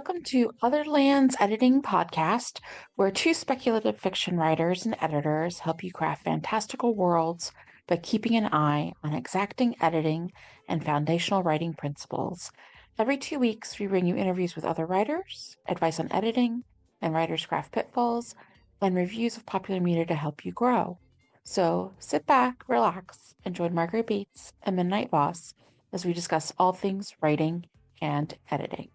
Welcome to Other Lands Editing Podcast, where two speculative fiction writers and editors help you craft fantastical worlds by keeping an eye on exacting editing and foundational writing principles. Every 2 weeks, we bring you interviews with other writers, advice on editing and writers' craft pitfalls, and reviews of popular media to help you grow. So sit back, relax, and join Margaret Bates and Midnight Voss as we discuss all things writing and editing.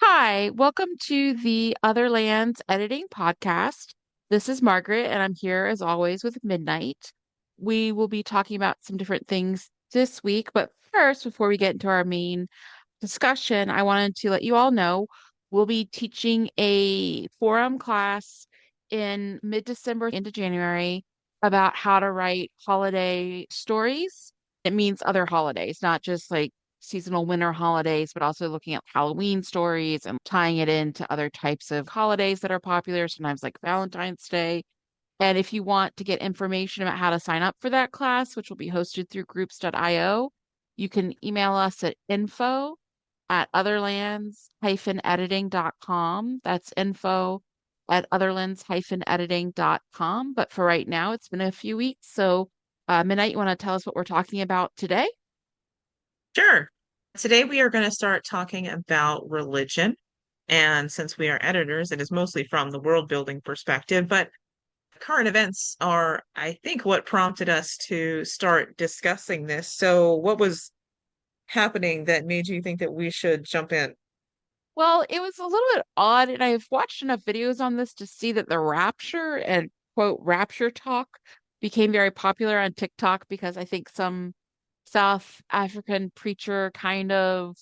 Hi, welcome to the Other Lands Editing Podcast. This is Margaret, and I'm here as always with Midnight. We will be talking about some different things this week, but first, before we get into our main discussion, I wanted to let you all know we'll be teaching a forum class in mid-December into January about how to write holiday stories. It means other holidays, not just like seasonal winter holidays, but also looking at Halloween stories and tying it into other types of holidays that are popular, sometimes like Valentine's Day. And if you want to get information about how to sign up for that class, which will be hosted through groups.io, you can email us at info@otherlands-editing.com. That's info@otherlands-editing.com. But for right now, it's been a few weeks. So, Midnight, you want to tell us what we're talking about today? Sure. Today we are going to start talking about religion. And since we are editors, it is mostly from the world building perspective, but current events are, I think, what prompted us to start discussing this. So, what was happening that made you think that we should jump in? Well, it was a little bit odd, and I've watched enough videos on this to see that the rapture and quote rapture talk became very popular on TikTok because I think some South African preacher kind of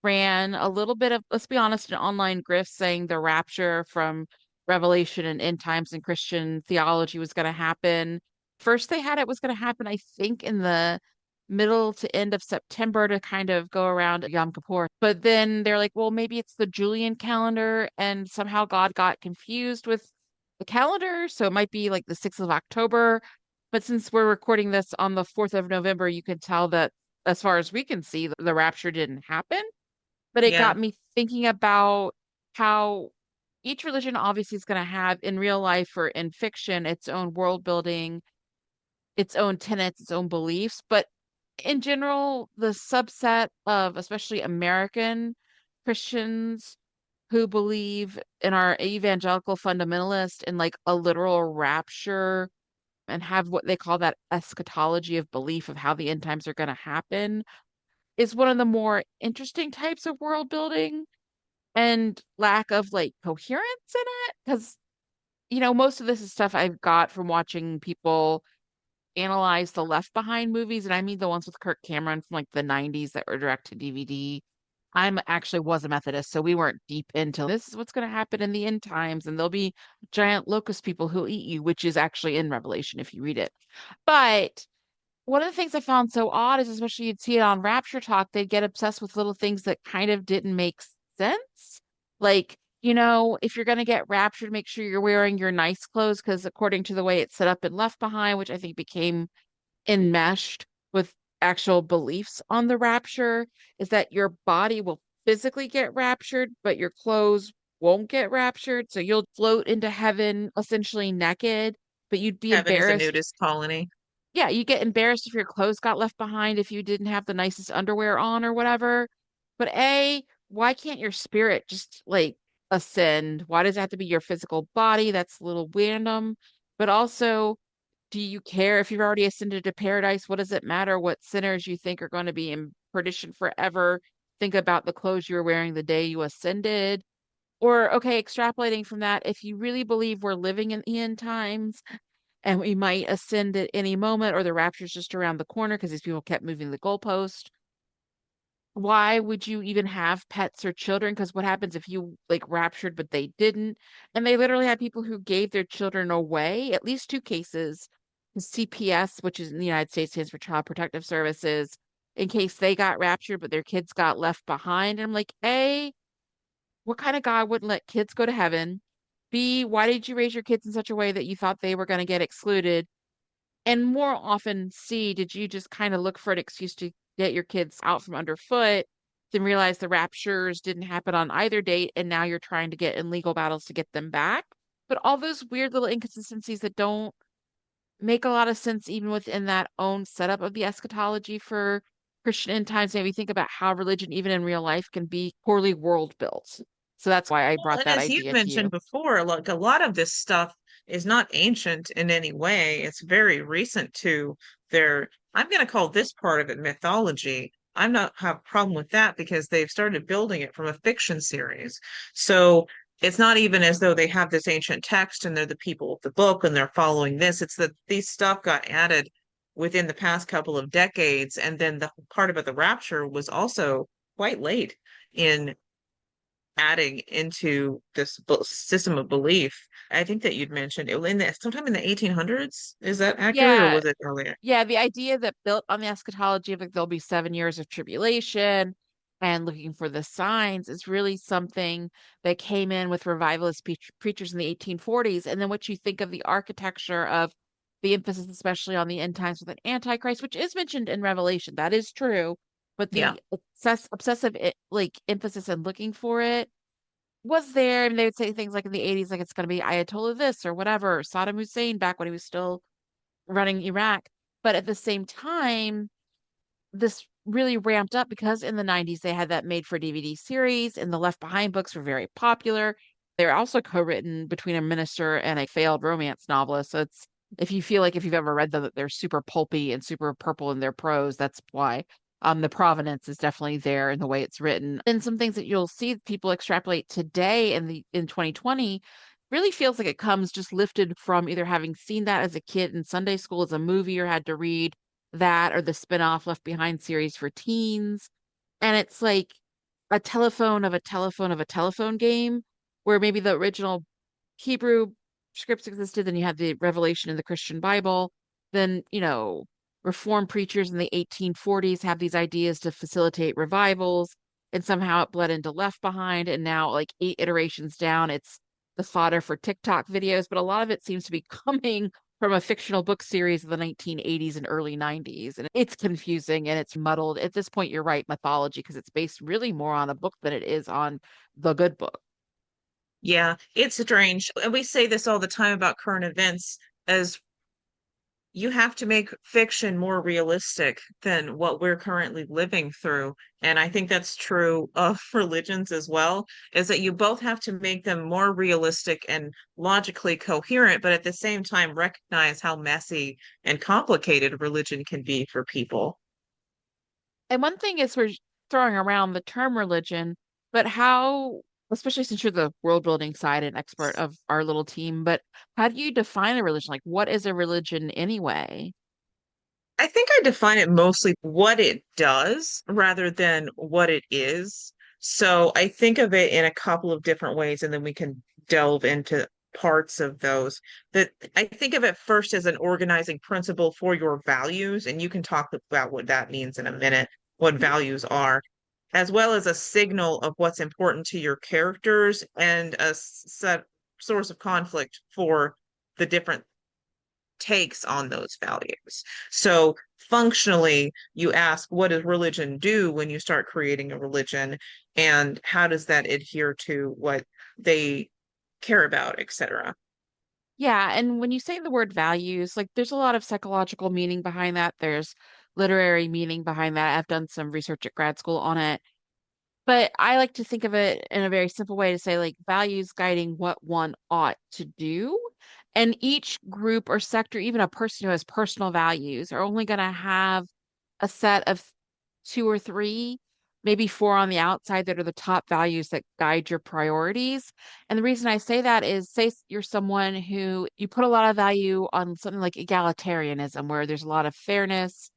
ran a little bit of, let's be honest, an online grift saying the rapture from Revelation and end times and Christian theology was going to happen. First, they had it was going to happen, I think, in the middle to end of September to kind of go around Yom Kippur. But then they're like, well, maybe it's the Julian calendar, and somehow God got confused with the calendar. So it might be like the 6th of October. But since we're recording this on the 4th of November, you can tell that as far as we can see, the rapture didn't happen. But it Yeah, got me thinking about how each religion obviously is going to have in real life or in fiction its own world building, its own tenets, its own beliefs. But in general, the subset of especially American Christians who believe in our evangelical fundamentalist in like a literal rapture and have what they call that eschatology of belief of how the end times are going to happen is one of the more interesting types of world building and lack of like coherence in it. Because, most of this is stuff I've got from watching people analyze the Left Behind movies, and I mean the ones with Kirk Cameron from like the 90s that were direct to DVD. I'm actually was a Methodist, so we weren't deep into this is what's going to happen in the end times, and there'll be giant locust people who'll eat you, which is actually in Revelation if you read it. But one of the things I found so odd is, especially you'd see it on Rapture Talk, they'd get obsessed with little things that kind of didn't make sense. Like, if you're going to get raptured, make sure you're wearing your nice clothes, because according to the way it's set up in Left Behind, which I think became enmeshed with actual beliefs on the rapture, is that your body will physically get raptured, but your clothes won't get raptured. So you'll float into heaven essentially naked, but you'd be heaven is a embarrassed. nudist colony. Yeah, you get embarrassed if your clothes got left behind, if you didn't have the nicest underwear on or whatever. But A, why can't your spirit just like ascend? Why does it have to be your physical body? That's a little random. But also, do you care if you've already ascended to paradise? What does it matter what sinners you think are going to be in perdition forever? Think about the clothes you were wearing the day you ascended. Or, okay, extrapolating from that, if you really believe we're living in the end times, and we might ascend at any moment, or the rapture's just around the corner because these people kept moving the goalpost. Why would you even have pets or children? Because what happens if you like raptured but they didn't? And they literally had people who gave their children away, at least two cases. The CPS, which is in the United States, stands for Child Protective Services, in case they got raptured but their kids got left behind. And I'm like, A, what kind of God wouldn't let kids go to heaven? B, why did you raise your kids in such a way that you thought they were going to get excluded? And more often, C, did you just kind of look for an excuse to get your kids out from underfoot, then realize the raptures didn't happen on either date, and now you're trying to get in legal battles to get them back? But all those weird little inconsistencies that don't make a lot of sense even within that own setup of the eschatology for Christian end times. Maybe think about how religion, even in real life, can be poorly world built. So that's why I Well, brought and that as you've idea to you. mentioned before, like a lot of this stuff is not ancient in any way. It's very recent to their, I'm going to call this part of it mythology. I'm not have a problem with that because they've started building it from a fiction series. So it's not even as though they have this ancient text and they're the people of the book and they're following this. It's that these stuff got added within the past couple of decades. And then the part about the rapture was also quite late in adding into this system of belief. I think that you'd mentioned it in the sometime in the 1800s. Is that accurate or Yeah, was it earlier? yeah, the idea that built on the eschatology of like there'll be 7 years of tribulation and looking for the signs is really something that came in with revivalist preachers in the 1840s. And then what you think of the architecture of the emphasis, especially on the end times with an antichrist, which is mentioned in Revelation, that is true, but Yeah. the obsessive like emphasis and looking for it was there. And they would say things like in the 80s, like it's going to be Ayatollah this or whatever, or Saddam Hussein back when he was still running Iraq. But at the same time, this really ramped up because in the 90s they had that made for DVD series, and the Left Behind books were very popular. They were also co-written between a minister and a failed romance novelist. So it's, if you feel like if you've ever read them that they're super pulpy and super purple in their prose, that's why. The provenance is definitely there in the way it's written. And some things that you'll see people extrapolate today in 2020 really feels like it comes just lifted from either having seen that as a kid in Sunday school as a movie or had to read that or the spin-off Left Behind series for teens. And it's like a telephone of a telephone of a telephone game where maybe the original Hebrew scripts existed, then you had the revelation in the Christian Bible. Then, Reformed preachers in the 1840s have these ideas to facilitate revivals, and somehow it bled into Left Behind. And now, like 8 iterations down, it's the fodder for TikTok videos. But a lot of it seems to be coming from a fictional book series of the 1980s and early 90s. And it's confusing and it's muddled. At this point, you're right, mythology, because it's based really more on a book than it is on the good book. Yeah, it's strange. And we say this all the time about current events as you have to make fiction more realistic than what we're currently living through. And I think that's true of religions as well, is that you both have to make them more realistic and logically coherent, but at the same time recognize how messy and complicated religion can be for people. And one thing is we're throwing around the term religion, but how, especially since you're the world building side and expert of our little team, but how do you define a religion? Like, what is a religion anyway? I think I define it mostly what it does rather than what it is. So I think of it in a couple of different ways, and then we can delve into parts of those. That I think of it first as an organizing principle for your values, and you can talk about what that means in a minute, what Mhm. values are, as well as a signal of what's important to your characters and a set source of conflict for the different takes on those values. So functionally, you ask, what does religion do when you start creating a religion? And how does that adhere to what they care about, etc.? Yeah, and when you say the word values, like there's a lot of psychological meaning behind that. There's literary meaning behind that. I've done some research at grad school on it. But I like to think of it in a very simple way to say, like, values guiding what one ought to do. And each group or sector, even a person who has personal values, are only going to have a set of two or three, maybe four on the outside that are the top values that guide your priorities. And the reason I say that is, say you're someone who you put a lot of value on something like egalitarianism, where there's a lot of fairness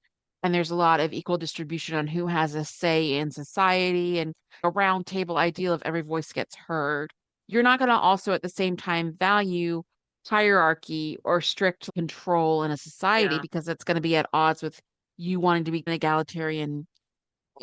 and there's a lot of equal distribution on who has a say in society and a round table ideal of every voice gets heard. You're not going to also at the same time value hierarchy or strict control in a society Yeah. because that's going to be at odds with you wanting to be an egalitarian,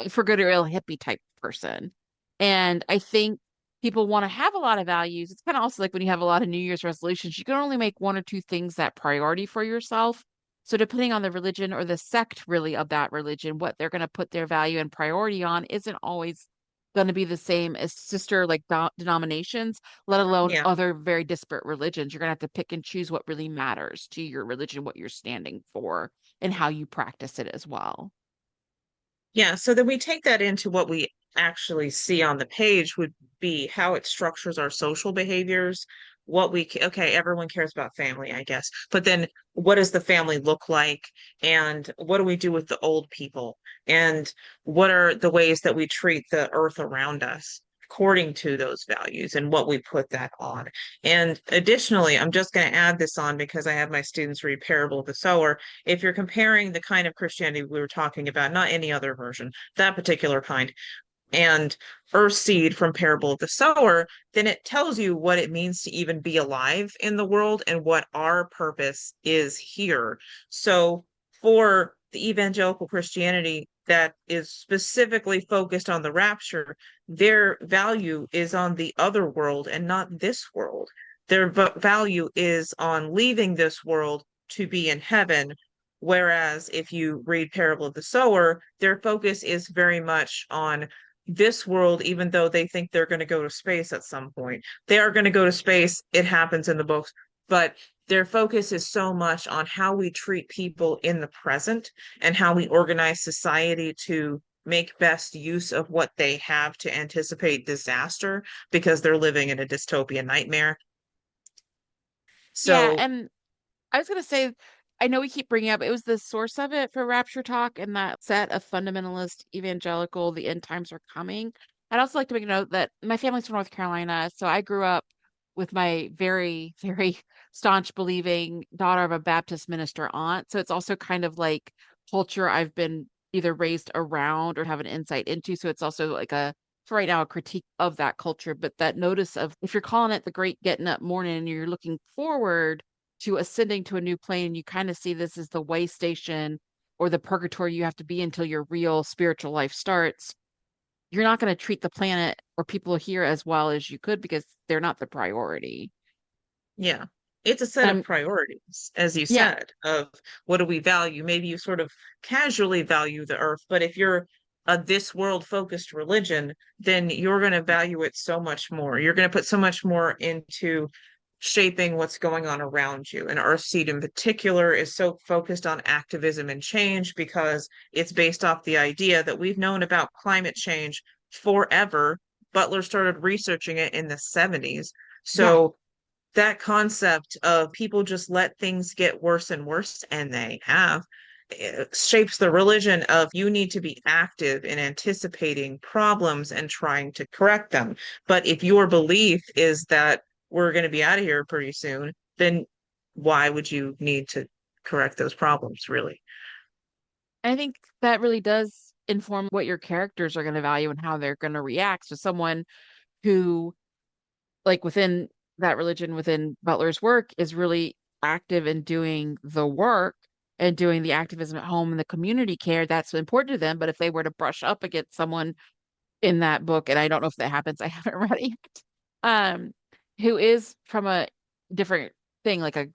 for good or ill, hippie type person. And I think people want to have a lot of values. It's kind of also like when you have a lot of New Year's resolutions, you can only make one or two things that priority for yourself. So depending on the religion or the sect really of that religion, what they're going to put their value and priority on isn't always going to be the same as sister like denominations, let alone Yeah. other very disparate religions. You're going to have to pick and choose what really matters to your religion, what you're standing for, and how you practice it as well. Yeah, so then we take that into what we actually see on the page would be how it structures our social behaviors. Okay, everyone cares about family, I guess. But then what does the family look like? And what do we do with the old people? And what are the ways that we treat the earth around us according to those values and what we put that on? And additionally, I'm just going to add this on because I have my students read Parable of the Sower. If you're comparing the kind of Christianity we were talking about, not any other version, that particular kind, and Earthseed from Parable of the Sower, then it tells you what it means to even be alive in the world and what our purpose is here. So for the evangelical Christianity that is specifically focused on the rapture, their value is on the other world and not this world. Their value is on leaving this world to be in heaven. Whereas if you read Parable of the Sower, their focus is very much on this world, even though they think they're going to go to space at some point. They are going to go to space. It happens in the books, but their focus is so much on how we treat people in the present and how we organize society to make best use of what they have to anticipate disaster because they're living in a dystopian nightmare. Yeah, So, and I was gonna say, I know we keep bringing up, it was the source of it for Rapture Talk and that set of fundamentalist evangelical, the end times are coming. I'd also like to make a note that my family's from North Carolina, so I grew up with my very, very staunch believing daughter of a Baptist minister aunt. So it's also kind of like culture I've been either raised around or have an insight into. So it's also like for right now, a critique of that culture, but that notice of if you're calling it the great getting up morning and you're looking forward to ascending to a new plane, you kind of see this as the way station or the purgatory you have to be until your real spiritual life starts. You're not going to treat the planet or people here as well as you could because they're not the priority. yeah, it's a set of And priorities, as you yeah, said, of what do we value? Maybe you sort of casually value the earth, but if you're a this world focused religion, then you're going to value it so much more. You're going to put so much more into shaping what's going on around you. And Earthseed in particular is so focused on activism and change because it's based off the idea that we've known about climate change forever. Butler started researching it in the 70s. yeah. So that concept of people just let things get worse and worse, and they have, it shapes the religion of you need to be active in anticipating problems and trying to correct them. But if your belief is that we're going to be out of here pretty soon, then why would you need to correct those problems, really? I think that really does inform what your characters are going to value and how they're going to react. So someone who, like within that religion, within Butler's work, is really active in doing the work and doing the activism at home and the community care, that's important to them. But if they were to brush up against someone in that book, and I don't know if that happens, I haven't read it yet, who is from a different thing, like a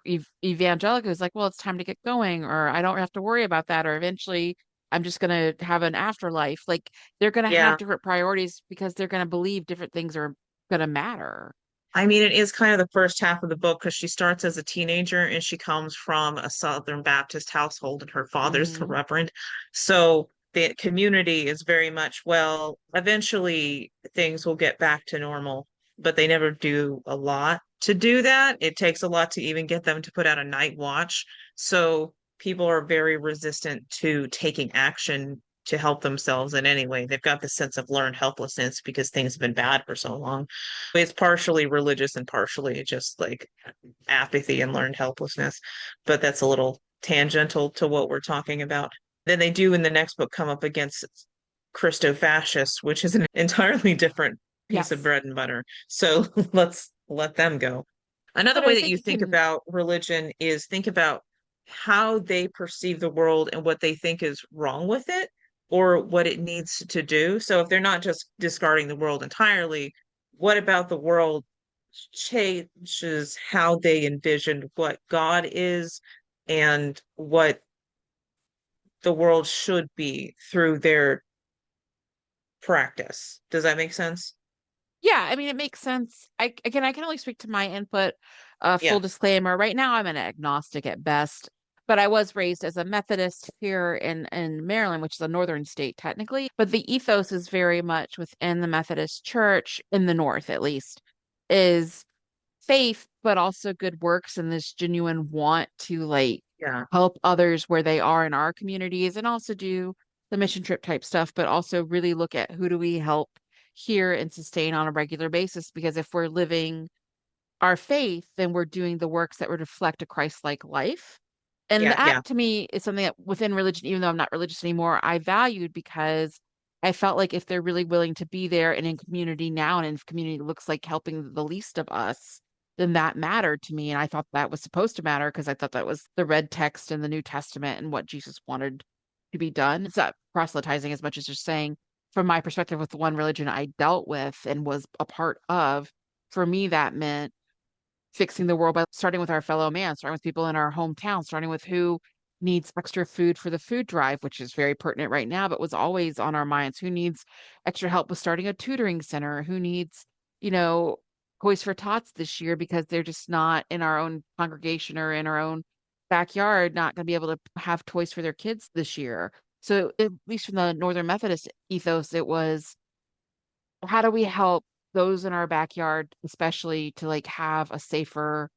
evangelical who's like, well, it's time to get going, or I don't have to worry about that, or eventually I'm just gonna have an afterlife. Like they're gonna have Yeah. different priorities because they're gonna believe different things are gonna matter. I mean, it is kind of the first half of the book because she starts as a teenager and she comes from a Southern Baptist household and her father's the Hmm. Reverend. So the community is very much, well, eventually things will get back to normal, but they never do a lot to do that. It takes a lot to even get them to put out a night watch. So people are very resistant to taking action to help themselves in any way. They've got this sense of learned helplessness because things have been bad for so long. It's partially religious and partially just like apathy and learned helplessness, but that's a little tangential to what we're talking about. Then they do in the next book come up against Christo-fascists, which is an entirely different piece of Yes. bread and butter. So let's let them go. Another But I way that think you you think can, about religion is think about how they perceive the world and what they think is wrong with it or what it needs to do. So if they're not just discarding the world entirely, what about the world changes how they envisioned what God is and what the world should be through their practice. Does that make sense? Yeah, I mean, it makes sense. I can only speak to my input. Full Yeah, disclaimer, right now I'm an agnostic at best, but I was raised as a Methodist here in Maryland, which is a northern state technically, but the ethos is very much within the Methodist Church in the north at least, is faith, but also good works and this genuine want to like yeah, help others where they are in our communities and also do the mission trip type stuff, but also really look at who do we help here and sustain on a regular basis. Because if we're living our faith, then we're doing the works that would reflect a Christ-like life. And yeah, that yeah, to me is something that within religion, even though I'm not religious anymore, I valued because I felt like if they're really willing to be there and in community now, and if community looks like helping the least of us, then that mattered to me. And I thought that was supposed to matter because I thought that was the red text in the New Testament and what Jesus wanted to be done. It's not proselytizing as much as just saying, from my perspective, with the one religion I dealt with and was a part of, for me, that meant fixing the world by starting with our fellow man, starting with people in our hometown, starting with who needs extra food for the food drive, which is very pertinent right now, but was always on our minds. Who needs extra help with starting a tutoring center? Who needs, you know, Toys for Tots this year because they're just not in our own congregation or in our own backyard, not going to be able to have toys for their kids this year. So, at least from the Northern Methodist ethos, it was how do we help those in our backyard, especially to like have a safer,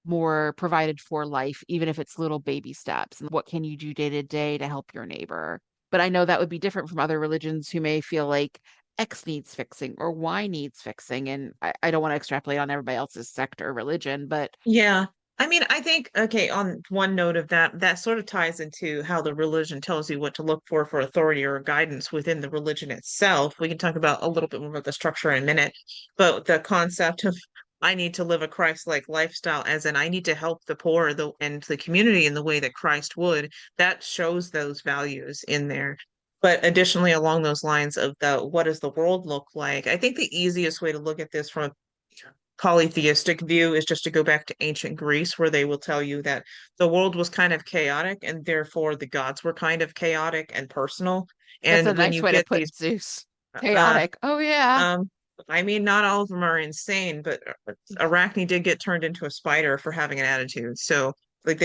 more provided for life, even if it's little baby steps? And what can you do day to day to help your neighbor? But I know that would be different from other religions who may feel like X needs fixing or Y needs fixing. And I don't want to extrapolate on everybody else's sect or religion, but yeah. I mean, I think, okay, on one note of that, that sort of ties into how the religion tells you what to look for authority or guidance within the religion itself. We can talk about a little bit more about the structure in a minute, but the concept of I need to live a Christ-like lifestyle, as in I need to help the poor and the community in the way that Christ would, that shows those values in there. But additionally, along those lines of the what does the world look like, I think the easiest way to look at this from polytheistic view is just to go back to ancient Greece, where they will tell you that the world was kind of chaotic and therefore the gods were kind of chaotic and personal. that's a And when nice you way to get put these, Zeus. uh, Chaotic. Oh, yeah. um, I mean, not all of them are insane, but Arachne did get turned into a spider for having an attitude. So, like,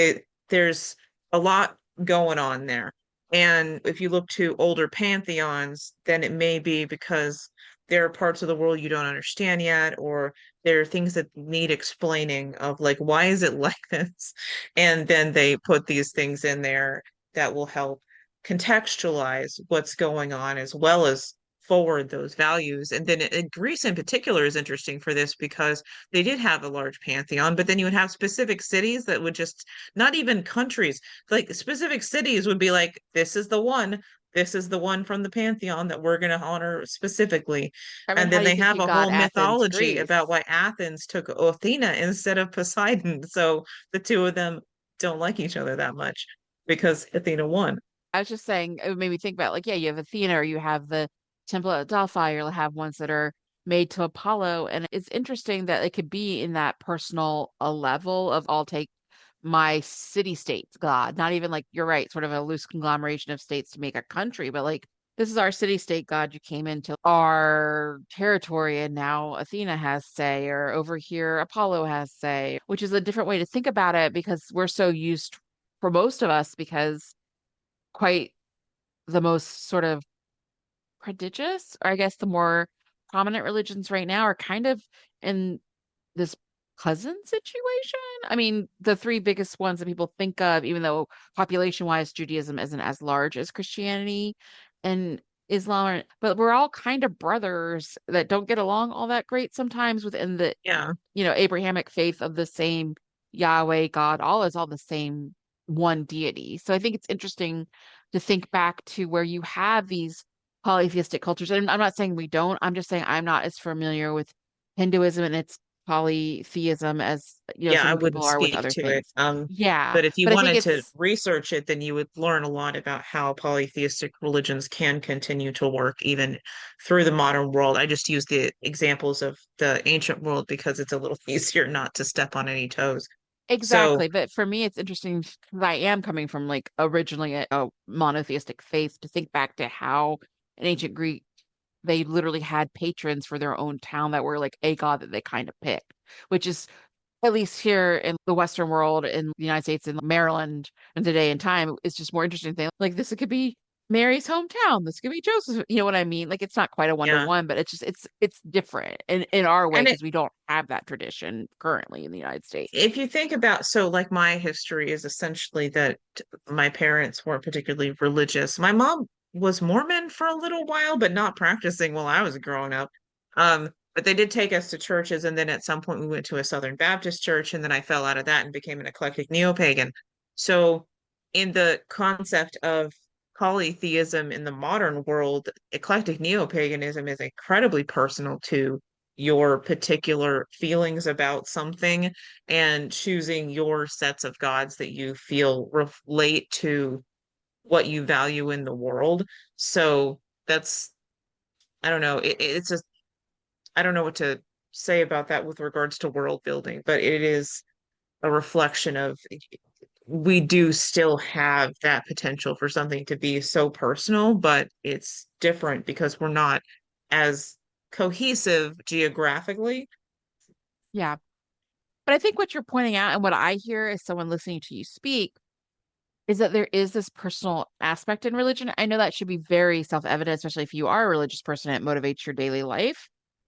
there's a lot going on there. And if you look to older pantheons, then it may be because there are parts of the world you don't understand yet, or there are things that need explaining of like, why is it like this? And then they put these things in there that will help contextualize what's going on as well as forward those values. And then Greece in particular is interesting for this because they did have a large pantheon, but then you would have specific cities that would just, not even countries, like specific cities would be like, this is the one. This is the one from the pantheon that we're going to honor specifically. I mean, And how then do you they think have you a got whole Athens, mythology about Greece? why Athens took Athena instead of Poseidon. So the two of them don't like each other that much because Athena won. I was just saying, it made me think about like, yeah, you have Athena or you have the Temple at Delphi, or you'll have ones that are made to Apollo. And it's interesting that it could be in that personal a level of I'll take my city states God, not even like you're right, sort of a loose conglomeration of states to make a country, but like this is our city state God. You came into our territory and now Athena has say, or over here Apollo has say, which is a different way to think about it because we're so used for most of us because quite the most sort of prodigious, or I guess the more prominent religions right now are kind of in this cousin situation. I mean, the three biggest ones that people think of, even though population-wise, Judaism isn't as large as Christianity and Islam, but we're all kind of brothers that don't get along all that great sometimes within the, Yeah. Abrahamic faith of the same Yahweh, God, all is all the same one deity. So I think it's interesting to think back to where you have these polytheistic cultures. And I'm not saying we don't, I'm just saying I'm not as familiar with Hinduism and its polytheism as, Yeah, I some people wouldn't are with speak other to it. things. Yeah, But if you but I think wanted to it's research it, then you would learn a lot about how polytheistic religions can continue to work even through the modern world. I just use the examples of the ancient world because it's a little easier not to step on any toes. So, exactly. But for me, it's interesting because I am coming from like originally a monotheistic faith to think back to how in ancient Greek they literally had patrons for their own town that were like a god that they kind of picked, which is at least here in the Western world, in the United States, in Maryland, and today in time, it's just more interesting thing. Like this, it could be Mary's hometown. This could be Joseph. You know what I mean? Like it's not quite a one to yeah. one, but it's different in our way And it, because we don't have that tradition currently in the United States. if you think about, so like my history is essentially that my parents weren't particularly religious. My mom was Mormon for a little while, but not practicing while I was growing up. But they did take us to churches, and then at some point we went to a Southern Baptist church, and then I fell out of that and became an eclectic neo-pagan. So, in the concept of polytheism in the modern world, eclectic neo-paganism is incredibly personal to your particular feelings about something and choosing your sets of gods that you feel relate to what you value in the world. So that's, I don't know, it's just, I don't know what to say about that with regards to world building, but it is a reflection of we do still have that potential for something to be so personal, but it's different because we're not as cohesive geographically. Yeah. But I think what you're pointing out and what I hear as someone listening to you speak is that there is this personal aspect in religion. I know that should be very self-evident, especially if you are a religious person, it motivates your daily life.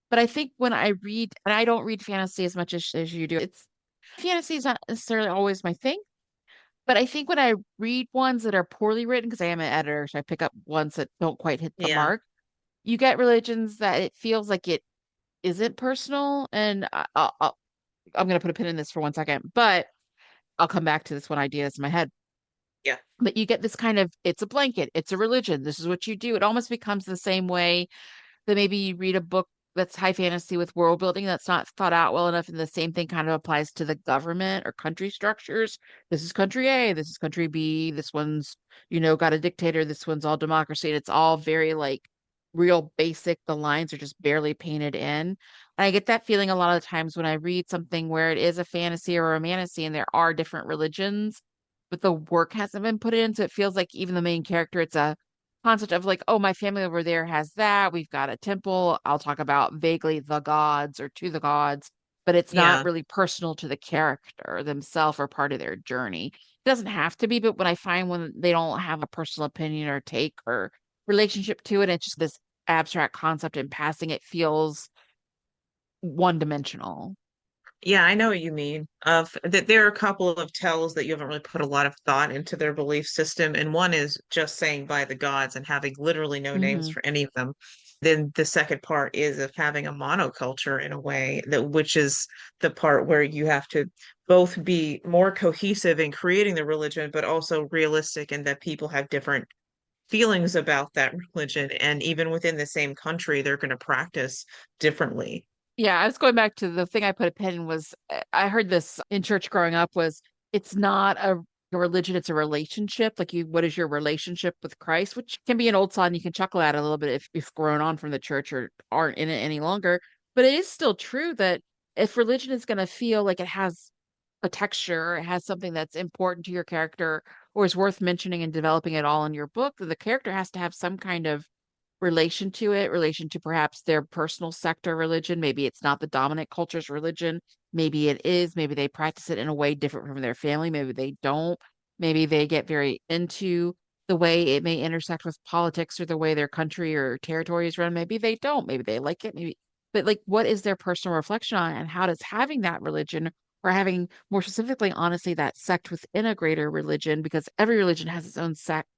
But I think when I read, and I don't read fantasy as much as you do, it's fantasy is not necessarily always my thing. But I think when I read ones that are poorly written, because I am an editor, so I pick up ones that don't quite hit the Yeah, mark, you get religions that it feels like it isn't personal. And I'm going to put a pin in this for 1 second, but I'll come back to this one idea that's in my head. yeah, But you get this kind of, it's a blanket, it's a religion, this is what you do. It almost becomes the same way that maybe you read a book that's high fantasy with world building that's not thought out well enough, and the same thing kind of applies to the government or country structures. This is country A, this is country B, this one's, got a dictator, this one's all democracy, and it's all very like real basic. The lines are just barely painted in. And I get that feeling a lot of the times when I read something where it is a fantasy or a romantasy and there are different religions, but the work hasn't been put in. So it feels like even the main character, it's a concept of like, oh, my family over there has that. We've got a temple. I'll talk about vaguely the gods or to the gods, but it's not yeah. really personal to the character themselves or part of their journey. It doesn't have to be, but when I find when they don't have a personal opinion or take or relationship to it, it's just this abstract concept in passing, it feels one dimensional. Yeah, I know what you mean. That there are a couple of tells that you haven't really put a lot of thought into their belief system, and one is just saying by the gods and having literally no names Hmm. for any of them. Then the second part is of having a monoculture in a way that which is the part where you have to both be more cohesive in creating the religion, but also realistic in that people have different feelings about that religion, and even within the same country, they're going to practice differently. Yeah, I was going back to the thing I put a pin in was I heard this in church growing up was it's not a religion, it's a relationship. Like what is your relationship with Christ, which can be an old song you can chuckle at a little bit if you've grown on from the church or aren't in it any longer. But it is still true that if religion is going to feel like it has a texture, it has something that's important to your character or is worth mentioning and developing it all in your book, then the character has to have some kind of relation to it, relation to perhaps their personal sector religion. Maybe it's not the dominant culture's religion. Maybe it is. Maybe they practice it in a way different from their family. Maybe they don't. Maybe they get very into the way it may intersect with politics or the way their country or territory is run. Maybe they don't. Maybe they like it. Maybe, but like, what is their personal reflection on it? And how does having that religion or having more specifically, honestly, that sect within a greater religion, because every religion has its own sects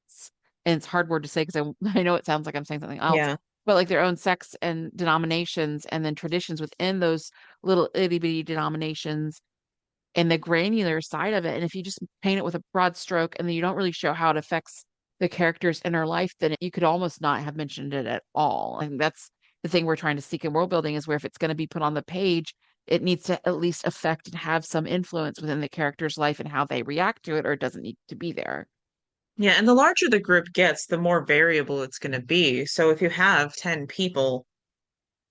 and it's hard word to say because I know it sounds like I'm saying something else, Yeah. but like their own sects and denominations and then traditions within those little itty bitty denominations and the granular side of it. And if you just paint it with a broad stroke and then you don't really show how it affects the character's inner life, then you could almost not have mentioned it at all. And that's the thing we're trying to seek in world building is where if it's going to be put on the page, it needs to at least affect and have some influence within the character's life and how they react to it, or it doesn't need to be there. Yeah, and the larger the group gets, the more variable it's going to be. So if you have 10 people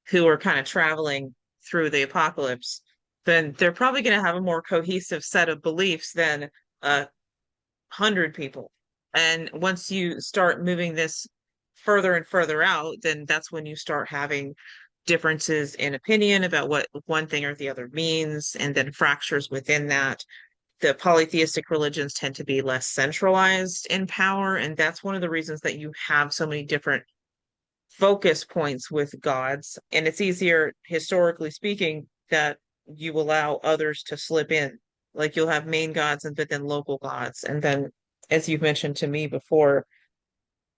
who are kind of traveling through the apocalypse, then they're probably going to have a more cohesive set of beliefs than 100 people. And once you start moving this further and further out, then that's when you start having differences in opinion about what one thing or the other means, and then fractures within that. The polytheistic religions tend to be less centralized in power, and that's one of the reasons that you have so many different focus points with gods. And it's easier, historically speaking, that you allow others to slip in. Like you'll have main gods and but then local gods. And then, as you've mentioned to me before,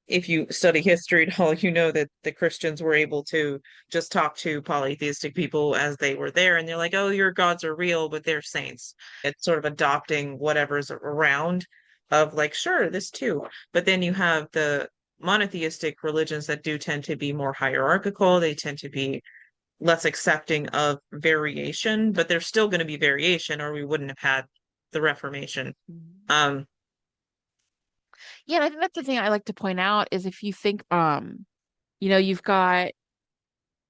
if you study history at all, you know that the Christians were able to just talk to polytheistic people as they were there, and they're like, "Oh, your gods are real, but they're saints." It's sort of adopting whatever's around, of like, sure, this too. But then you have the monotheistic religions that do tend to be more hierarchical. They tend to be less accepting of variation, but there's still going to be variation, or we wouldn't have had the Reformation. Mhm. Um, Yeah, and I think that's the thing I like to point out is if you think, you've got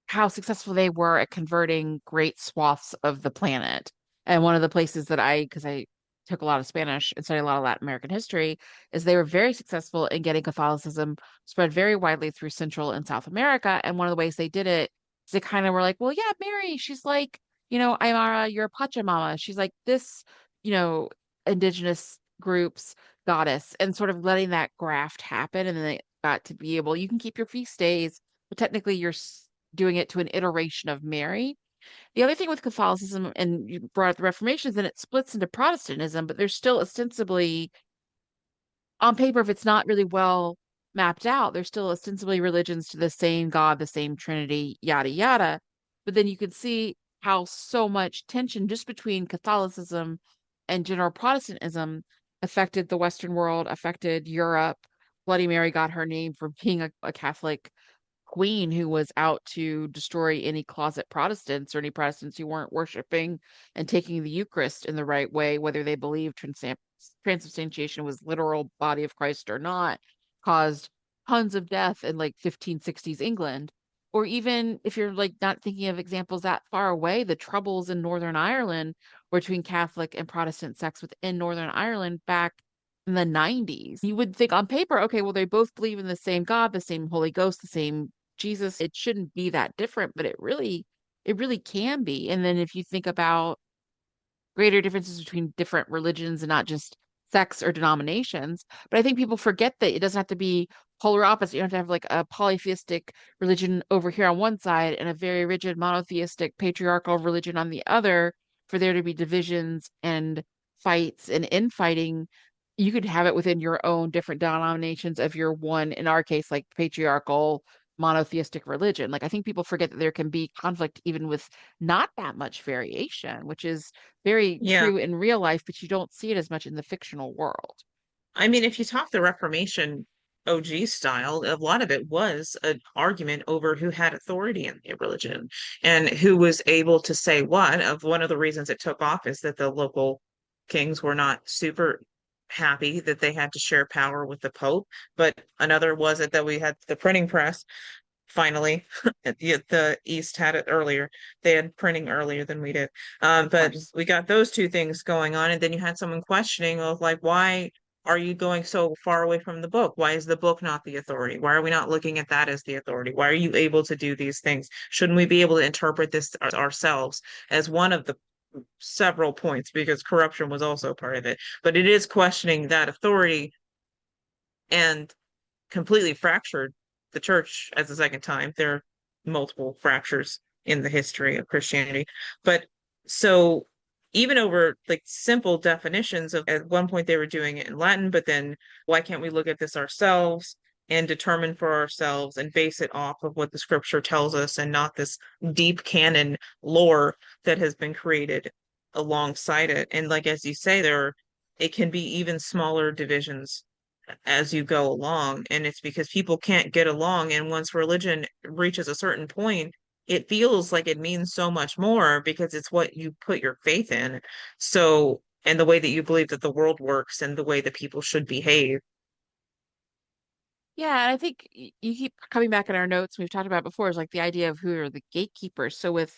how successful they were at converting great swaths of the planet. And one of the places that because I took a lot of Spanish and studied a lot of Latin American history, is they were very successful in getting Catholicism spread very widely through Central and South America. And one of the ways they did it is they kind of were like, well, yeah, Mary, she's like, Aymara, you're a Pachamama. She's like this, you know, indigenous groups goddess, and sort of letting that graft happen. And then they got to be able, you can keep your feast days, but technically you're doing it to an iteration of Mary. The other thing with Catholicism, and you brought up the Reformation, is that it splits into Protestantism, but there's still ostensibly, on paper, if it's not really well mapped out, there's still ostensibly religions to the same God, the same Trinity, yada, yada. But then you can see how so much tension just between Catholicism and general Protestantism affected the Western world, affected Europe. Bloody Mary got her name from being a Catholic queen who was out to destroy any closet Protestants or any Protestants who weren't worshiping and taking the Eucharist in the right way, whether they believed transubstantiation was literal body of Christ or not, caused tons of death in like 1560s England. Or even if you're like not thinking of examples that far away, the troubles in Northern Ireland between Catholic and Protestant sects within Northern Ireland back in the 90s. You would think on paper, okay, well, they both believe in the same God, the same Holy Ghost, the same Jesus. It shouldn't be that different, but it really can be. And then if you think about greater differences between different religions and not just sects or denominations. But I think people forget that it doesn't have to be polar opposite. You don't have to have like a polytheistic religion over here on one side and a very rigid monotheistic patriarchal religion on the other for there to be divisions and fights and infighting. You could have it within your own different denominations of your one, in our case, like patriarchal monotheistic religion. Like I think people forget that there can be conflict even with not that much variation, which is very yeah. true in real life, but you don't see it as much in the fictional world. I mean, if you talk the Reformation OG style, a lot of it was an argument over who had authority in the religion and who was able to say what. Of one of the reasons it took off is that the local kings were not super happy that they had to share power with the Pope. But another was it that we had the printing press finally. The East had it earlier. They had printing earlier than we did. Of But course. we got those two things going on, and then you had someone questioning of like, why are you going so far away from the book? Why is the book not the authority? Why are we not looking at that as the authority? Why are you able to do these things? Shouldn't we be able to interpret this ourselves as one of the several points? Because corruption was also part of it. But it is questioning that authority and completely fractured the church as a second time. There are multiple fractures in the history of Christianity. But so even over like simple definitions of at one point they were doing it in Latin, but then why can't we look at this ourselves and determine for ourselves and base it off of what the scripture tells us and not this deep canon lore that has been created alongside it. And like as you say, it can be even smaller divisions as you go along. And it's because people can't get along. And once religion reaches a certain point, it feels like it means so much more because it's what you put your faith in. So, and the way that you believe that the world works and the way that people should behave. Yeah, and I think you keep coming back in our notes we've talked about before is like the idea of who are the gatekeepers. So with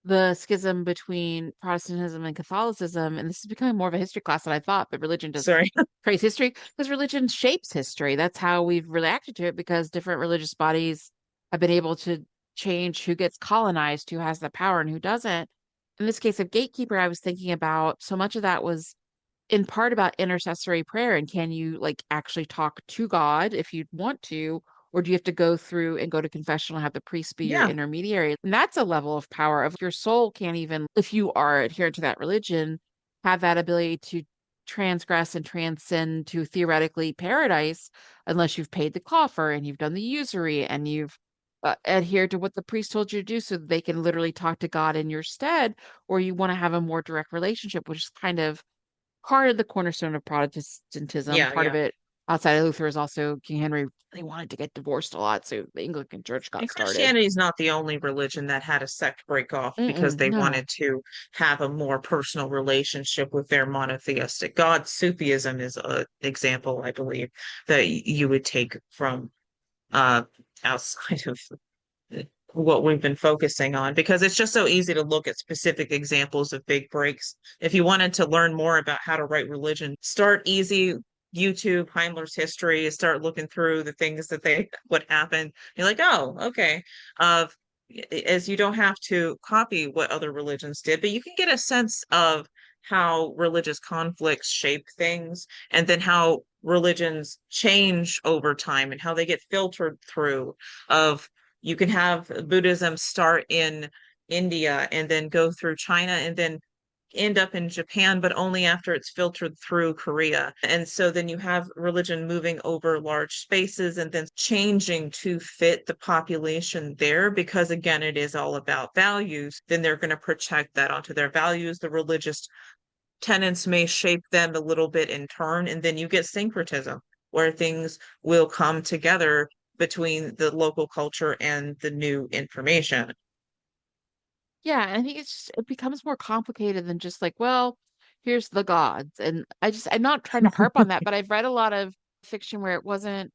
the schism between Protestantism and Catholicism, and this is becoming more of a history class than I thought, but religion does Sorry. trace history because religion shapes history. That's how we've reacted to it because different religious bodies have been able to change who gets colonized, who has the power, and who doesn't. In this case of gatekeeper, I was thinking about so much of that was in part about intercessory prayer and can you like actually talk to God if you want to, or do you have to go through and go to confessional and have the priest be your Yeah. intermediary? And that's a level of power of your soul can't even, if you are adherent to that religion, have that ability to transgress and transcend to theoretically paradise unless you've paid the coffer and you've done the usury and you've adhered to what the priest told you to do so that they can literally talk to God in your stead, or you want to have a more direct relationship, which is kind of part of the cornerstone of Protestantism. Yeah. Part of Yeah. it outside of Luther is also King Henry really wanted to get divorced a lot, so the Anglican Church And got started. Christianity is not the only religion that had a sect break off because Mm-mm, they no. wanted to have a more personal relationship with their monotheistic God. Sufism is an example, I believe, that you would take from uh, outside of what we've been focusing on because it's just so easy to look at specific examples of big breaks. If you wanted to learn more about how to write religion, start easy. YouTube, Heimler's history, start looking through the things that they what happened. You're like, oh, okay. Uh, as you don't have to copy what other religions did, but you can get a sense of how religious conflicts shape things and then how religions change over time and how they get filtered through of you can have Buddhism start in India and then go through China and then end up in Japan, but only after it's filtered through Korea. And so then you have religion moving over large spaces and then changing to fit the population there because, again, it is all about values. Then they're going to project that onto their values. The religious tenets may shape them a little bit in turn, and then you get syncretism where things will come together between the local culture and the new information. Yeah, and I think it becomes more complicated than just like, well, here's the gods. And I'm not trying to harp on that, but I've read a lot of fiction where it wasn't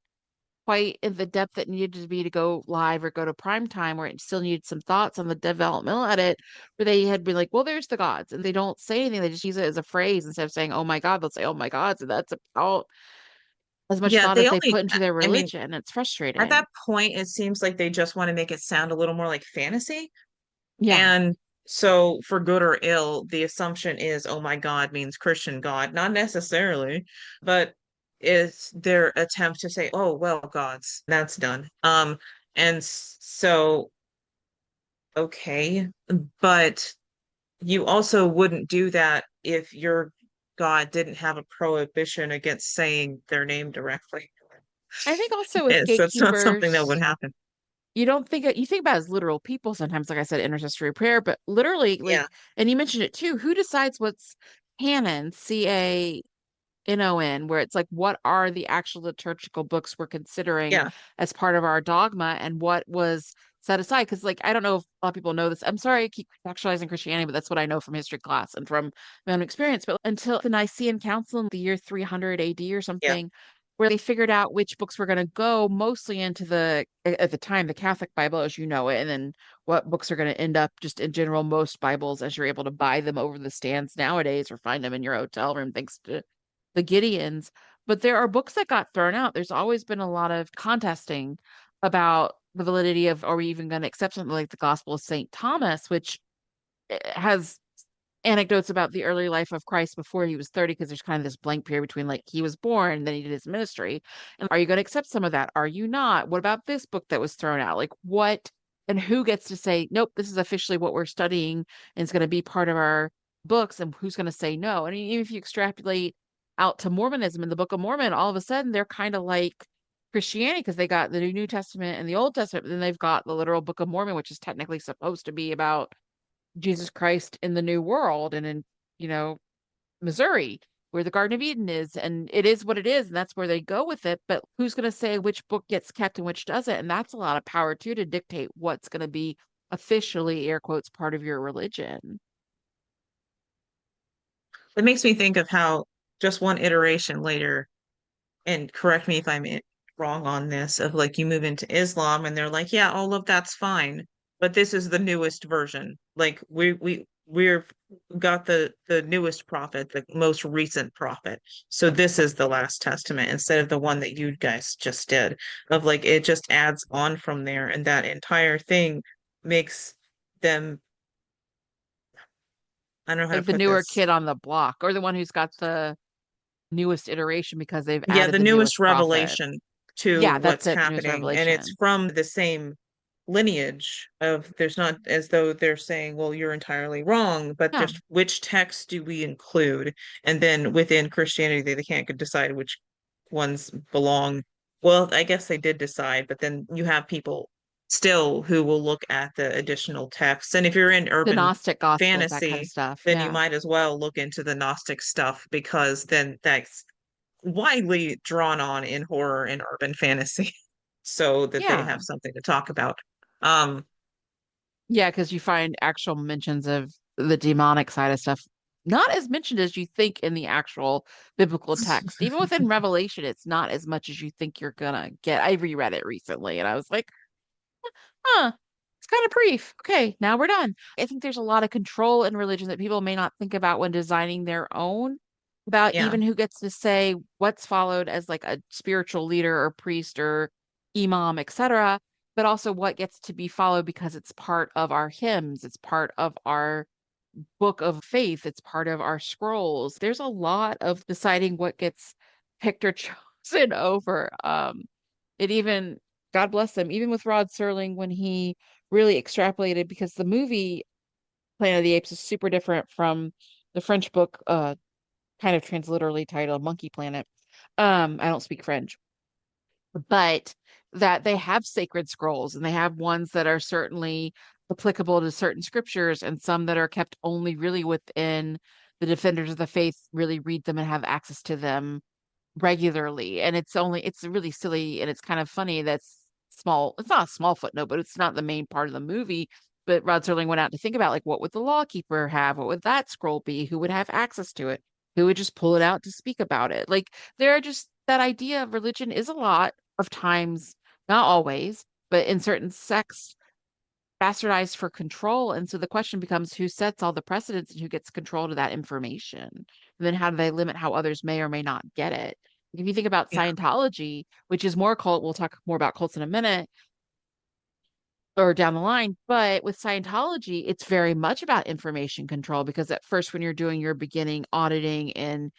quite in the depth that needed to be to go live or go to prime time, where it still needed some thoughts on the developmental edit, where they had been like, well, there's the gods. And they don't say anything. They just use it as a phrase instead of saying, oh my God, they'll say, oh my God. So that's about as much Yeah, thought they as they only, put into their I mean, religion. It's at frustrating. that point, it seems like they just want to make it sound a little more like fantasy. Yeah. And so, for good or ill, the assumption is, oh my God means Christian God. Not necessarily, but it's their attempt to say, oh, well, gods, that's done. And so, okay, but you also wouldn't do that if your God didn't have a prohibition against saying their name directly. I think also with Yes, that's not something that would gatekeepers, happen. you don't think you think about it as literal people sometimes, like I said, intercessory prayer, but literally, like, Yeah, and you mentioned it too, who decides what's canon, canon, where it's like, what are the actual liturgical books we're considering yeah, as part of our dogma and what was set aside? Because, like, I don't know if a lot of people know this. I'm sorry I keep contextualizing Christianity, but that's what I know from history class and from my own experience. But until the Nicene Council in the year 300 AD or yeah, something, where they figured out which books were going to go mostly into at the time, the Catholic Bible as you know it, and then what books are going to end up just in general, most Bibles as you're able to buy them over the stands nowadays or find them in your hotel room, thanks to the Gideons. But there are books that got thrown out. There's always been a lot of contesting about the validity of, are we even going to accept something like the Gospel of St. Thomas, which has anecdotes about the early life of Christ before he was 30, because there's kind of this blank period between like he was born and then he did his ministry. And are you going to accept some of that? Are you not? What about this book that was thrown out? Like what and who gets to say, nope, this is officially what we're studying and it's going to be part of our books, and who's going to say no? And even if you extrapolate out to Mormonism in the Book of Mormon, all of a sudden they're kind of like Christianity because they got the New Testament and the Old Testament, but then they've got the literal Book of Mormon, which is technically supposed to be about Jesus Christ in the New World and in, you know, Missouri, where the Garden of Eden is. And it is what it is. And that's where they go with it. But who's going to say which book gets kept and which doesn't? And that's a lot of power, too, to dictate what's going to be officially, air quotes, part of your religion. It makes me think of how just one iteration later, and correct me if wrong on this, of like you move into Islam and they're like, yeah, all of that's fine, but this is the newest version. Like we're got the newest prophet, the most recent prophet. So this is the last testament instead of the one that you guys just did. Of like it just adds on from there, and that entire thing makes them, I don't know how to Like the put newer this. kid on the block, or the one who's got the newest iteration because they've Yeah, added the the newest newest prophet. revelation to Yeah, that's what's it, the newest happening, and it's revelation. from the same lineage of, there's not as though they're saying, well, you're entirely wrong, but Yeah, just which text do we include? And then within Christianity, they can't decide which ones belong. Well, I guess they did decide, but then you have people still who will look at the additional texts. And if you're in the urban Gnostic Gospels, that kind of fantasy, stuff. then you Yeah, might as well look into the Gnostic stuff, because then that's widely drawn on in horror and urban fantasy so that they yeah, have something to talk about. Um, yeah, because you find actual mentions of the demonic side of stuff not as mentioned as you think in the actual biblical text. Even within Revelation, it's not as much as you think you're gonna get. I reread it recently and I was like, huh, it's kind of brief. Okay, now we're done. I think there's a lot of control in religion that people may not think about when designing their own, about yeah, even who gets to say what's followed as like a spiritual leader or priest or imam, etc., but also what gets to be followed because it's part of our hymns, it's part of our book of faith, it's part of our scrolls. There's a lot of deciding what gets picked or chosen over. It even, God bless them, even with Rod Serling when he really extrapolated, because the movie Planet of the Apes is super different from the French book, kind of transliterally titled Monkey Planet. I don't speak French, but that they have sacred scrolls and they have ones that are certainly applicable to certain scriptures and some that are kept only really within the defenders of the faith really read them and have access to them regularly. And it's really silly and it's kind of funny that's small. It's not a small footnote, but it's not the main part of the movie. But Rod Serling went out to think about like what would the lawkeeper have? What would that scroll be? Who would have access to it? Who would just pull it out to speak about it? Like there are just that idea of religion is a lot of times, not always, but in certain sects bastardized for control. And so the question becomes who sets all the precedents and who gets control to that information? And then how do they limit how others may or may not get it? If you think about yeah, Scientology, which is more cult, we'll talk more about cults in a minute or down the line, but with Scientology, it's very much about information control because at first, when you're doing your beginning auditing and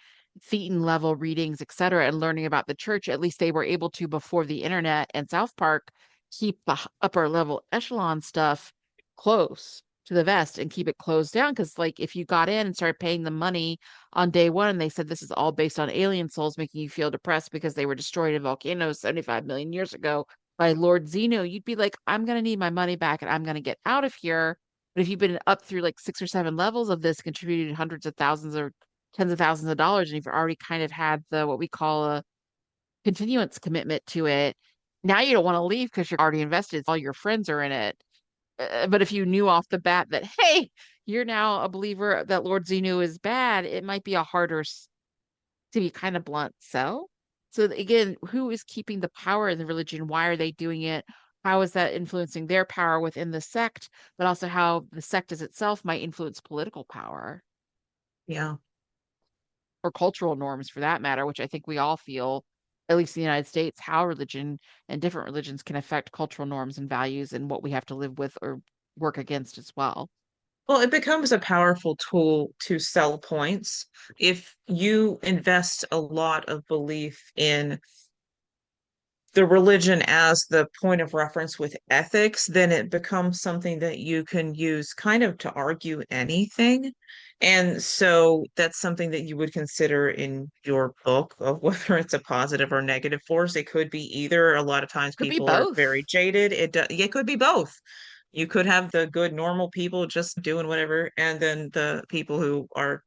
thetan level readings, et cetera, and learning about the church, at least they were able to, before the internet and South Park, keep the upper level echelon stuff close to the vest and keep it closed down. Because, like, if you got in and started paying the money on day one, and they said this is all based on alien souls making you feel depressed because they were destroyed in volcanoes 75 million years ago by Lord Zeno, you'd be like, I'm going to need my money back and I'm going to get out of here. But if you've been up through like 6 or 7 levels of this, contributed hundreds of thousands or tens of thousands of dollars, and you've already kind of had the what we call a continuance commitment to it, now you don't want to leave because you're already invested. All your friends are in it. But if you knew off the bat that, hey, you're now a believer that Lord Zeno is bad, it might be a harder to be kind of blunt, sell. So again, who is keeping the power in the religion? Why are they doing it? How is that influencing their power within the sect, but also how the sect as itself might influence political power yeah. or cultural norms for that matter, which I think we all feel, at least in the United States, how religion and different religions can affect cultural norms and values and what we have to live with or work against as well. Well, it becomes a powerful tool to sell points. If you invest a lot of belief in the religion as the point of reference with ethics, then it becomes something that you can use kind of to argue anything. And so that's something that you would consider in your book of whether it's a positive or negative force. It could be either. A lot of times Could be people are very both. jaded. It could be both. You could have the good, normal people just doing whatever, and then the people who are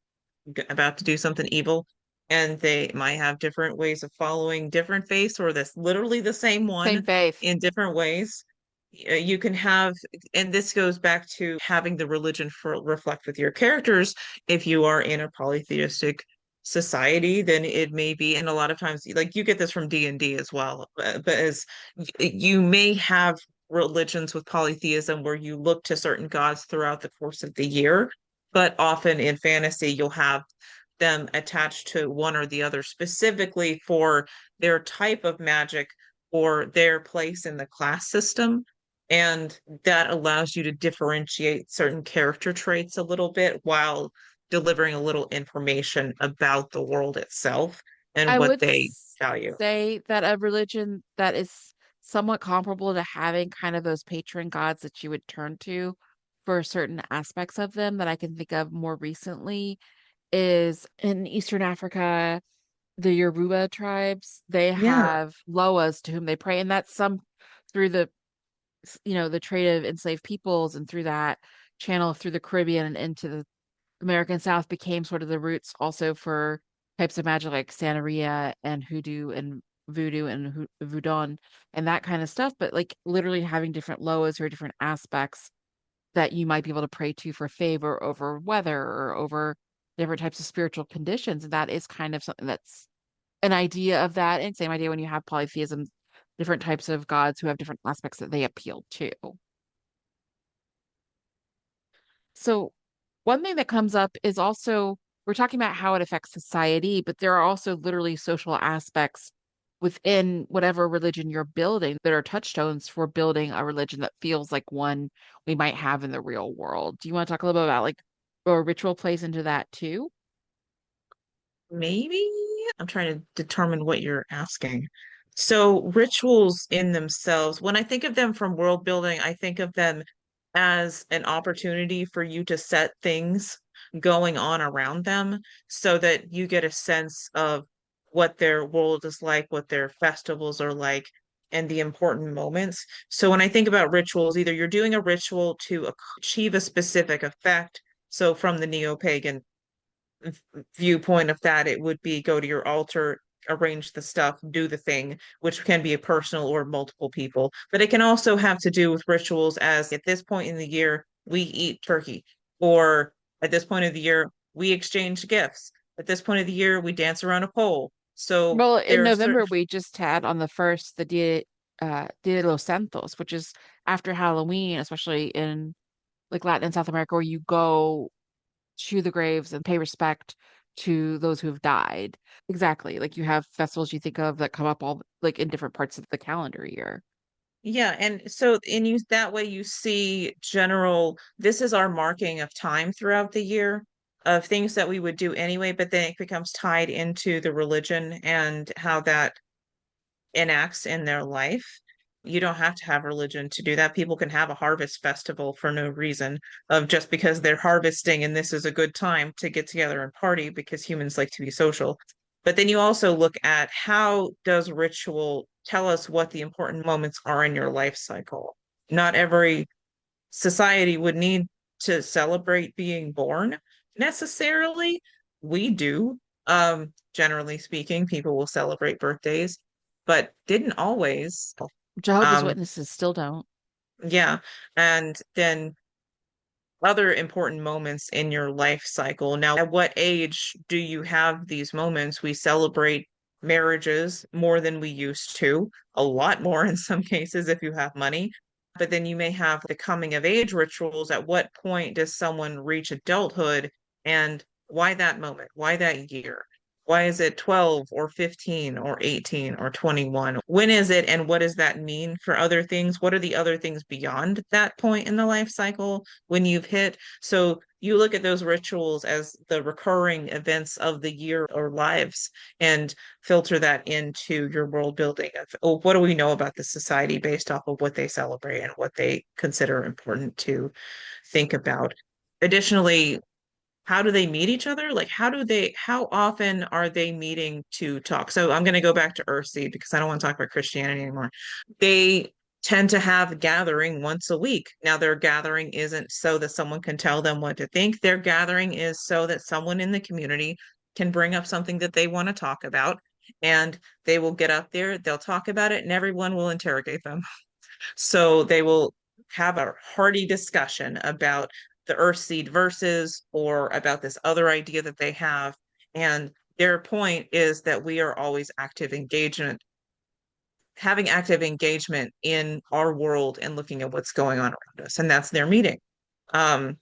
about to do something evil, and they might have different ways of following different faiths, or that's literally the same Same one faith. in different ways. You can have, and this goes back to having the religion for reflect with your characters. If you are in a polytheistic society, then it may be, and a lot of times, like you get this from D&D as well, but as you may have religions with polytheism where you look to certain gods throughout the course of the year, but often in fantasy, you'll have them attached to one or the other specifically for their type of magic or their place in the class system. And that allows you to differentiate certain character traits a little bit while delivering a little information about the world itself and I what would they value. say that a religion that is somewhat comparable to having kind of those patron gods that you would turn to for certain aspects of them that I can think of more recently is in Eastern Africa, the Yoruba tribes, they Yeah. have Loas to whom they pray, and that's some through the trade of enslaved peoples and through that channel through the Caribbean and into the American South became sort of the roots also for types of magic like Santeria and hoodoo and voodoo and voodoo and that kind of stuff. But like literally having different loas or different aspects that you might be able to pray to for favor over weather or over different types of spiritual conditions. And that is kind of something that's an idea of that. And same idea when you have polytheism, different types of gods who have different aspects that they appeal to. So, one thing that comes up is also we're talking about how it affects society, but there are also literally social aspects within whatever religion you're building that are touchstones for building a religion that feels like one we might have in the real world. Do you want to talk a little bit about like or ritual plays into that too? Maybe I'm trying to determine what you're asking. So, rituals in themselves, when I think of them from world building, I think of them as an opportunity for you to set things going on around them so that you get a sense of what their world is like, what their festivals are like, and the important moments. So, when I think about rituals, either you're doing a ritual to achieve a specific effect. So, from the neo-pagan viewpoint of that, it would be go to your altar, arrange the stuff, do the thing, which can be a personal or multiple people. But it can also have to do with rituals as at this point in the year, we eat turkey, or at this point of the year, we exchange gifts. At this point of the year, we dance around a pole. So Well, in there are certain, November we just had on the first the Dia de los Santos, which is after Halloween, especially in like Latin and South America, where you go to the graves and pay respect to those who have died. Exactly. Like you have festivals you think of that come up all like in different parts of the calendar year. yeah, and so in you that way you see general, this is our marking of time throughout the year of things that we would do anyway, but then it becomes tied into the religion and how that enacts in their life. You don't have to have religion to do that. People can have a harvest festival for no reason, of just because they're harvesting and this is a good time to get together and party because humans like to be social. But then you also look at how does ritual tell us what the important moments are in your life cycle. Not every society would need to celebrate being born necessarily. We do. Generally speaking, people will celebrate birthdays, but didn't always. Jehovah's Um, Witnesses still don't. yeah. And then other important moments in your life cycle. Now, at what age do you have these moments? We celebrate marriages more than we used to, a lot more in some cases if you have money. But then you may have the coming of age rituals. At what point does someone reach adulthood and why that moment? Why that year? Why is it 12 or 15 or 18 or 21? When is it and what does that mean for other things? What are the other things beyond that point in the life cycle when you've hit? So you look at those rituals as the recurring events of the year or lives and filter that into your world building of, oh, what do we know about the society based off of what they celebrate and what they consider important to think about. Additionally, how do they meet each other? Like, how often are they meeting to talk? So I'm going to go back to Earthseed because I don't want to talk about Christianity anymore. They tend to have a gathering once a week. Now, their gathering isn't so that someone can tell them what to think. Their gathering is so that someone in the community can bring up something that they want to talk about. And they will get up there, they'll talk about it, and everyone will interrogate them. So they will have a hearty discussion about the Earthseed verses or about this other idea that they have. And their point is that we are always active engagement, having active engagement in our world and looking at what's going on around us. And that's their meeting. Um,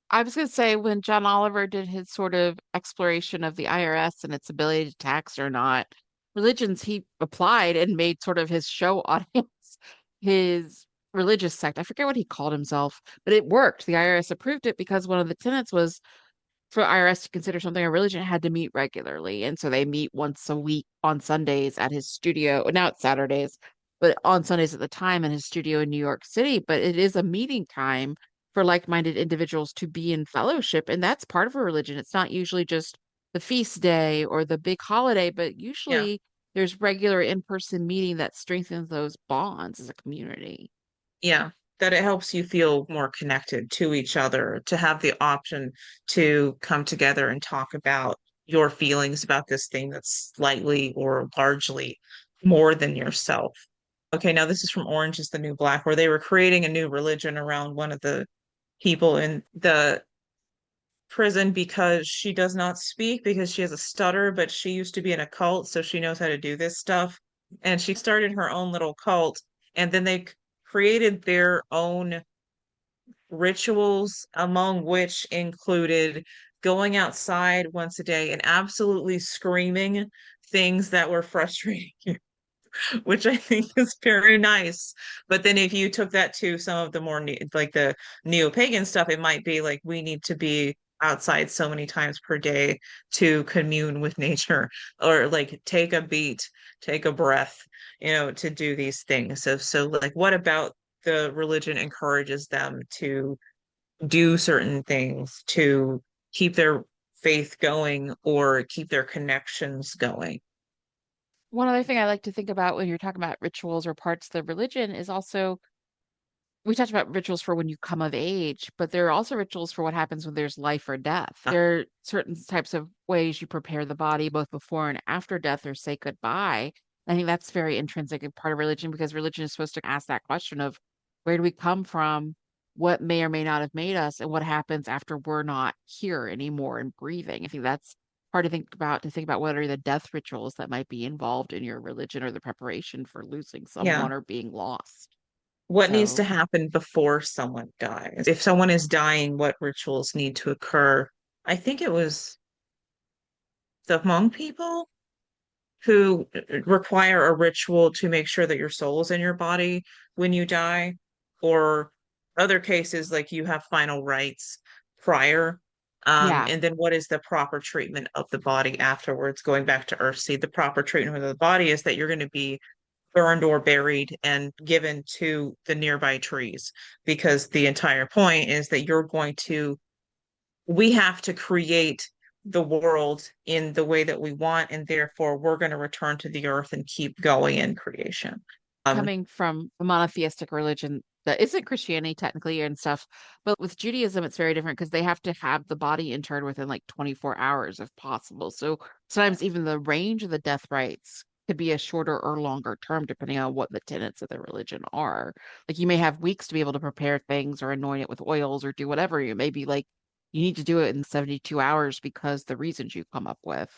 I was going to say when John Oliver did his sort of exploration of the IRS and its ability to tax or not religions, he applied and made sort of his show audience his religious sect. I forget what he called himself, but it worked. The IRS approved it because one of the tenets was for IRS to consider something a religion, it had to meet regularly. And so they meet once a week on Sundays at his studio. Now it's Saturdays, but on Sundays at the time in his studio in New York City. But it is a meeting time for like-minded individuals to be in fellowship. And that's part of a religion. It's not usually just the feast day or the big holiday, but yeah. usually there's regular in-person meeting that strengthens those bonds as a community. Yeah, that it helps you feel more connected to each other, to have the option to come together and talk about your feelings about this thing that's slightly or largely more than yourself. Okay, now this is from Orange is the New Black, where they were creating a new religion around one of the people in the prison because she does not speak because she has a stutter, but she used to be in a cult, so she knows how to do this stuff. And she started her own little cult, and then they created their own rituals, among which included going outside once a day and absolutely screaming things that were frustrating, which I think is very nice. But then if you took that to some of the more like the neo-pagan stuff, it might be like we need to be outside so many times per day to commune with nature or like take a beat, take a breath, to do these things. So like what about the religion encourages them to do certain things to keep their faith going or keep their connections going? One other thing I like to think about when you're talking about rituals or parts of the religion is also we talked about rituals for when you come of age, but there are also rituals for what happens when there's life or death. There are certain types of ways you prepare the body both before and after death or say goodbye. I think that's very intrinsic and part of religion because religion is supposed to ask that question of where do we come from, what may or may not have made us, and what happens after we're not here anymore and breathing. I think that's hard to think about what are the death rituals that might be involved in your religion or the preparation for losing Yeah. someone or being lost. What needs to So happen before someone dies? If someone is dying, what rituals need to occur? I think it was the Hmong people who require a ritual to make sure that your soul is in your body when you die, or other cases like you have final rites prior. yeah, And then what is the proper treatment of the body afterwards? Going back to Earthseed, the proper treatment of the body is that you're going to be burned or buried and given to the nearby trees because the entire point is that we have to create the world in the way that we want, and therefore we're going to return to the earth and keep going in creation. Um, coming from a monotheistic religion that isn't Christianity technically and stuff, but with Judaism, it's very different because they have to have the body interred within like 24 hours if possible. So sometimes even the range of the death rites could be a shorter or longer term depending on what the tenets of the religion are. Like you may have weeks to be able to prepare things or anoint it with oils or do whatever. You may be like, you need to do it in 72 hours because the reasons you come up with.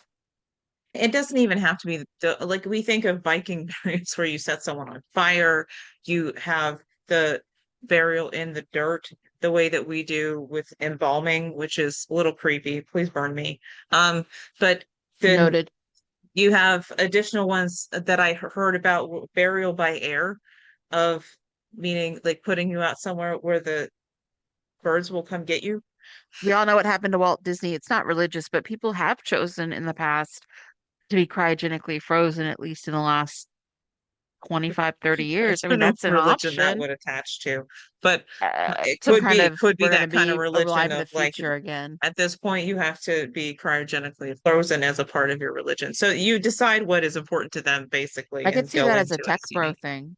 it doesn't even have to be like we think of Viking burials where you set someone on fire, you have the burial in the dirt, the way that we do with embalming, which is a little creepy. Please burn me. But then Noted. you have additional ones that I heard about burial by air, of meaning like putting you out somewhere where the birds will come get you. We all know what happened to Walt Disney. It's not religious, but people have chosen in the past to be cryogenically frozen, at least in the last 25, 30 I years. I don't mean, know that's what an religion that option. would attach to, but it Some could kind be it of, could be we're going to that kind of be alive religion in the of like future again. at this point you have to be cryogenically frozen as a part of your religion. So you decide what is important to them basically I could and see go that as a into it tech bro thing.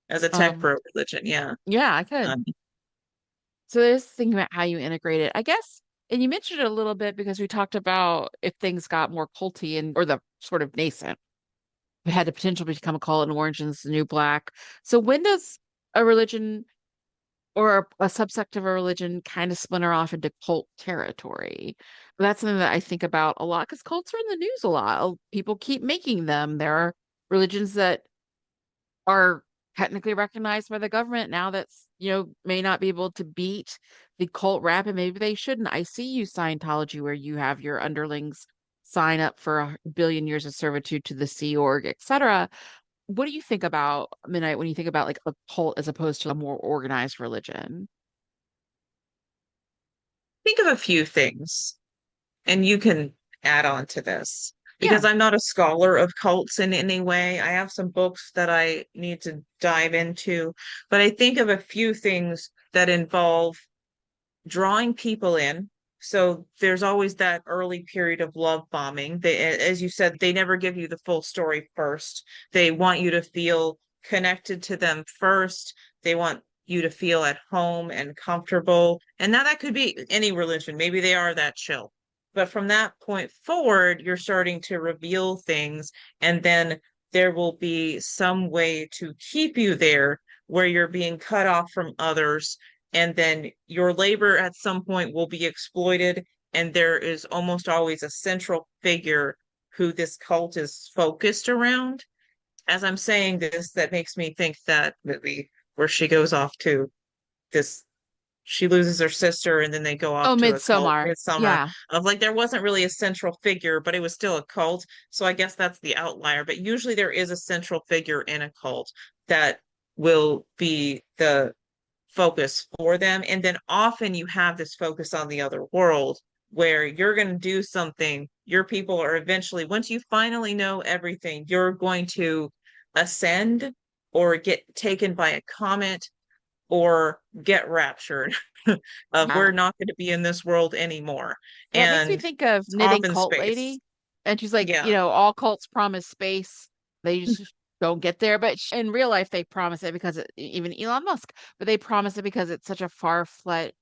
as a tech Um, bro religion. Yeah. yeah, I could. Um, So there's thinking about how you integrate it. I guess, and you mentioned it a little bit because we talked about if things got more culty and or the sort of nascent, it had the potential to become a cult and orange and the new black. So when does a religion or a subsect of a religion kind of splinter off into cult territory. But that's something that I think about a lot because cults are in the news a lot. People keep making them. There are religions that are technically recognized by the government now that's, may not be able to beat the cult rap, and maybe they shouldn't. I see you Scientology where you have your underlings sign up for 1 billion years of servitude to the Sea Org, etc. What do you think about Midnight when you think about like a cult as opposed to a more organized religion? Think of a few things, and you can add on to this Yeah. because I'm not a scholar of cults in any way. I have some books that I need to dive into, but I think of a few things that involve drawing people in. So there's always that early period of love bombing. As you said, they never give you the full story first. They want you to feel connected to them first. They want you to feel at home and comfortable. And now that could be any religion. Maybe they are that chill. But from that point forward, you're starting to reveal things, and then there will be some way to keep you there where you're being cut off from others, and then your labor at some point will be exploited, and there is almost always a central figure who this cult is focused around. As I'm saying this, that makes me think that movie where she goes off to this, she loses her sister and then they go Oh, off to a cult, Midsummer. Midsummer, Yeah. of like there wasn't really a central figure, but it was still a cult. So I guess that's the outlier. But usually there is a central figure in a cult that will be the focus for them. And then often you have this focus on the other world where you're going to do something. Your people are eventually, once you finally know everything, you're going to ascend or get taken by a comet or get raptured of Yeah. we're not going to be in this world anymore. That makes me And think of it's Knitting often Cult space. Lady. And she's like, Yeah. all cults promise space. They just don't get there. But in real life, they promise it because even Elon Musk, but they promise it because it's such a far-fetched